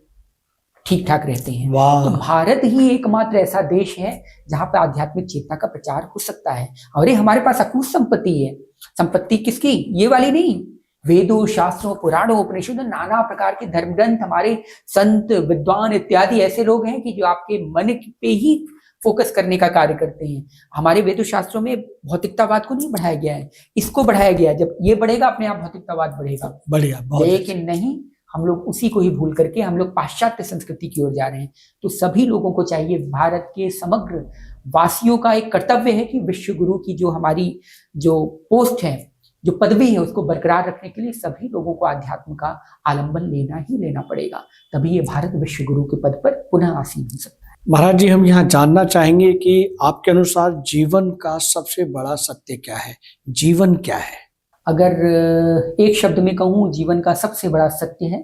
[SPEAKER 2] ठीक ठाक रहते हैं। तो भारत ही एकमात्र ऐसा देश है जहां पर आध्यात्मिक चेतना का प्रचार हो सकता है। और ये हमारे पास अकूत संपत्ति है। संपत्ति किसकी? ये वाली नहीं, वेदों, शास्त्रों, पुराणों, उपनिषदों, नाना प्रकार के धर्म ग्रंथ, हमारे संत, विद्वान इत्यादि ऐसे लोग हैं कि जो आपके मन पे ही फोकस करने का कार्य करते हैं। हमारे वेदों शास्त्रों में भौतिकतावाद को नहीं बढ़ाया गया है, इसको बढ़ाया गया है। जब ये बढ़ेगा, अपने आप भौतिकतावाद बढ़ेगा।
[SPEAKER 1] बढ़िया,
[SPEAKER 2] लेकिन नहीं, हम लोग उसी को ही भूल करके हम लोग पाश्चात्य संस्कृति की ओर जा रहे हैं। तो सभी लोगों को चाहिए, भारत के समग्र वासियों का एक कर्तव्य है कि विश्व गुरु की जो हमारी जो पोस्ट है, जो पदवी है, उसको बरकरार रखने के लिए सभी लोगों को आध्यात्म का आलंबन लेना ही लेना पड़ेगा। तभी ये भारत विश्व गुरु के पद पर पुनः आसीन हो सकता है।
[SPEAKER 1] महाराज जी, हम यहाँ जानना चाहेंगे कि आपके अनुसार जीवन का सबसे बड़ा सत्य क्या है? जीवन क्या है?
[SPEAKER 2] अगर एक शब्द में कहूं, जीवन का सबसे बड़ा सत्य है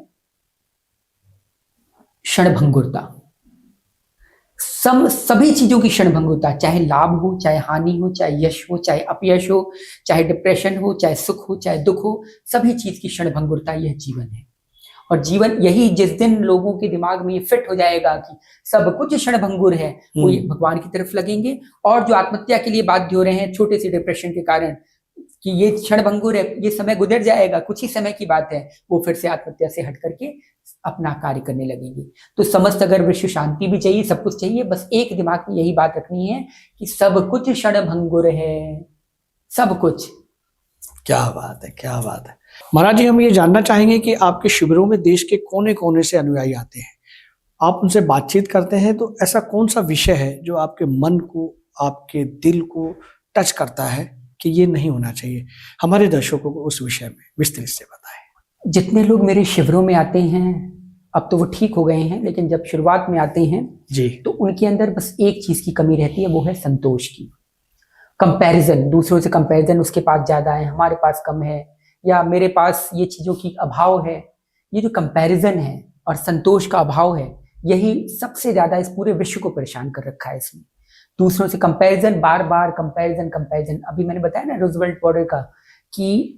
[SPEAKER 2] क्षणभंगुरता। सभी चीजों की क्षणभंगुरता, चाहे लाभ हो, चाहे हानि हो, चाहे यश हो, चाहे अपयश हो, चाहे डिप्रेशन हो, चाहे सुख हो, चाहे दुख हो, सभी चीज की क्षणभंगुरता, यह जीवन है। और जीवन यही, जिस दिन लोगों के दिमाग में ये फिट हो जाएगा कि सब कुछ क्षणभंगुर है, वो ये भगवान की तरफ लगेंगे। और जो आत्महत्या के लिए बाध्य हो रहे हैं छोटे से डिप्रेशन के कारण, कि ये क्षणभंगुर है, ये समय गुजर जाएगा, कुछ ही समय की बात है, वो फिर से आत्महत्या से हट करके अपना कार्य करने लगेंगे। तो समस्त अगर विश्व शांति भी चाहिए, सब कुछ चाहिए, बस एक दिमाग में यही बात रखनी है कि सब कुछ क्षणभंगुर है, सब कुछ।
[SPEAKER 1] क्या बात है, क्या बात है। महाराज जी, हम ये जानना चाहेंगे कि आपके शिविरों में देश के कोने कोने से अनुयायी आते हैं, आप उनसे बातचीत करते हैं, तो ऐसा कौन सा विषय है जो आपके मन को, आपके दिल को टच करता है कि ये नहीं होना चाहिए? हमारे दर्शकों को उस विषय में विस्तृत से बताएं।
[SPEAKER 2] जितने लोग मेरे शिविरों में आते हैं, अब तो वो ठीक हो गए हैं, लेकिन जब शुरुआत में आते हैं
[SPEAKER 1] जी,
[SPEAKER 2] तो उनके अंदर बस एक चीज की कमी रहती है, वो है संतोष की। कंपैरिजन, दूसरों से कंपैरिजन, उसके पास ज्यादा है, हमारे पास कम है, या मेरे पास ये चीजों की अभाव है। ये जो कंपैरिजन है और संतोष का अभाव है, यही सबसे ज्यादा इस पूरे विश्व को परेशान कर रखा है। इसमें दूसरों से कंपैरिजन, बार बार कंपैरिजन। अभी मैंने बताया ना रूजवेल्ट पॉटर का, कि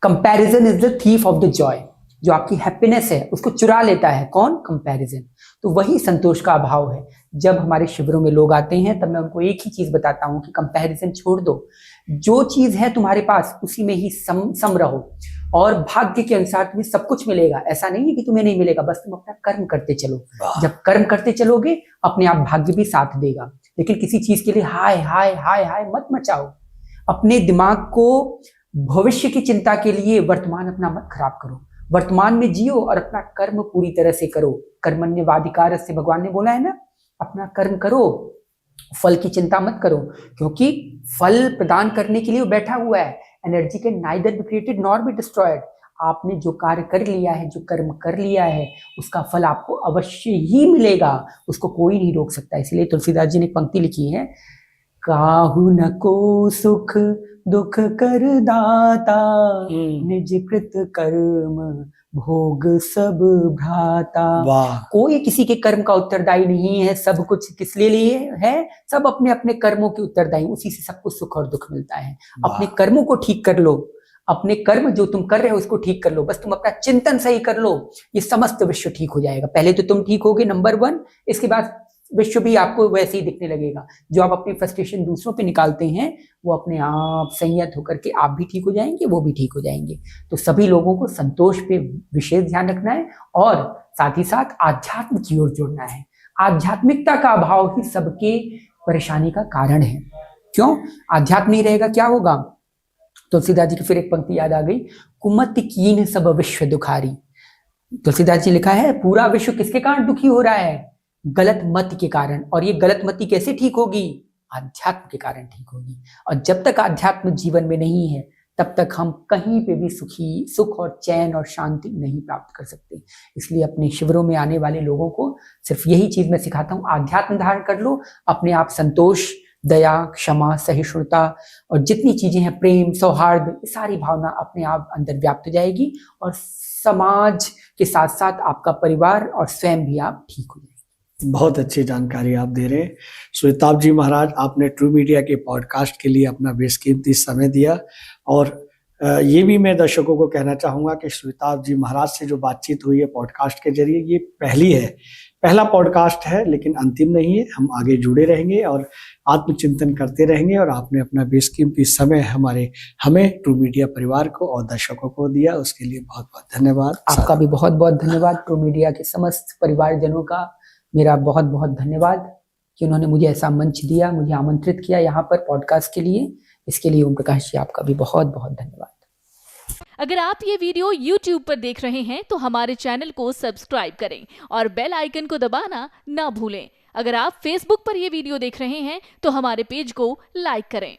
[SPEAKER 2] comparison is the thief of the Joy. जो आपकी हैप्पीनेस है उसको चुरा लेता है कौन? कंपैरिजन। तो वही संतोष का अभाव है। जब हमारे शिविरों में लोग आते हैं, तब मैं उनको एक ही चीज बताता हूं कि कंपैरिजन छोड़ दो, जो चीज है तुम्हारे पास उसी में ही सम रहो, और भाग्य के अनुसार तुम्हें सब कुछ मिलेगा। ऐसा नहीं है कि तुम्हें नहीं मिलेगा, बस तुम अपना कर्म करते चलो। जब कर्म करते चलोगे, अपने आप भाग्य भी साथ देगा। लेकिन किसी चीज के लिए हाय हाय हाय हाय मत मचाओ। अपने दिमाग को भविष्य की चिंता के लिए वर्तमान अपना मत खराब करो। वर्तमान में जियो और अपना कर्म पूरी तरह से करो। कर्मण्यवाधिकारस्य, भगवान ने बोला है ना, अपना कर्म करो, फल की चिंता मत करो, क्योंकि फल प्रदान करने के लिए वो बैठा हुआ है। एनर्जी के neither be created nor be destroyed. आपने जो कार्य कर लिया है, जो कर्म कर लिया है, उसका फल आपको अवश्य ही मिलेगा, उसको कोई नहीं रोक सकता। इसलिए तुलसीदास जी ने एक पंक्ति लिखी है, काहू न को सुख दुख कर दाता, निज कृत कर्म भोग सब भ्राता। कोई किसी के कर्म का उत्तरदायी नहीं है। सब कुछ किस लिए है? सब अपने अपने कर्मों के उत्तरदायी, उसी से सबको सुख और दुख मिलता है। अपने कर्मों को ठीक कर लो, अपने कर्म जो तुम कर रहे हो उसको ठीक कर लो, बस तुम अपना चिंतन सही कर लो, ये समस्त विश्व ठीक हो जाएगा। पहले तो तुम ठीक होगे, नंबर 1, इसके बाद विश्व भी आपको वैसे ही दिखने लगेगा। जो आप अपनी फ्रस्ट्रेशन दूसरों पे निकालते हैं, वो अपने आप संयत होकर के आप भी ठीक हो जाएंगे, वो भी ठीक हो जाएंगे। तो सभी लोगों को संतोष पे विशेष ध्यान रखना है, और साथ ही साथ आध्यात्म की ओर जोड़ना है। आध्यात्मिकता का अभाव ही सबके परेशानी का कारण है। क्यों? आध्यात्म नहीं रहेगा क्या होगा? तुलसीदास जी की फिर एक पंक्ति याद आ गई, कुमत कीन सब विश्व दुखारी। तुलसीदास जी लिखा है पूरा विश्व किसके कारण दुखी हो रहा है? गलत मत के कारण। और ये गलत मति कैसे ठीक होगी? आध्यात्म के कारण ठीक होगी। और जब तक आध्यात्म जीवन में नहीं है तब तक हम कहीं पे भी सुख और चैन और शांति नहीं प्राप्त कर सकते। इसलिए अपने शिविरों में आने वाले लोगों को सिर्फ यही चीज मैं सिखाता हूँ, आध्यात्म धारण कर लो, अपने आप संतोष, दया, क्षमा, सहिष्णुता और जितनी चीजें हैं, प्रेम, सौहार्द, सारी भावना अपने आप अंदर व्याप्त हो जाएगी और समाज के साथ साथ आपका परिवार और स्वयं भी आप ठीक हो जाएंगे।
[SPEAKER 1] बहुत अच्छी जानकारी आप दे रहे हैं सुताप जी महाराज। आपने ट्रू मीडिया के पॉडकास्ट के लिए अपना बेशकीमती समय दिया और ये भी मैं दर्शकों को कहना चाहूँगा कि सुताप जी महाराज से जो बातचीत हुई है पॉडकास्ट के जरिए, ये पहला पॉडकास्ट है, लेकिन अंतिम नहीं है। हम आगे जुड़े रहेंगे और आत्मचिंतन करते रहेंगे और आपने अपना बेशकीमती समय हमें ट्रू मीडिया परिवार को और दर्शकों को दिया, उसके लिए बहुत बहुत धन्यवाद।
[SPEAKER 2] आपका भी बहुत बहुत धन्यवाद। ट्रू मीडिया के समस्त परिवारजनों का मेरा बहुत बहुत धन्यवाद कि उन्होंने मुझे ऐसा मंच दिया, मुझे आमंत्रित किया यहाँ पर पॉडकास्ट के लिए। इसके लिए ओम प्रकाश जी आपका भी बहुत बहुत धन्यवाद।
[SPEAKER 3] अगर आप ये वीडियो YouTube पर देख रहे हैं तो हमारे चैनल को सब्सक्राइब करें और बेल आइकन को दबाना ना भूलें। अगर आप Facebook पर ये वीडियो देख रहे हैं तो हमारे पेज को लाइक करें।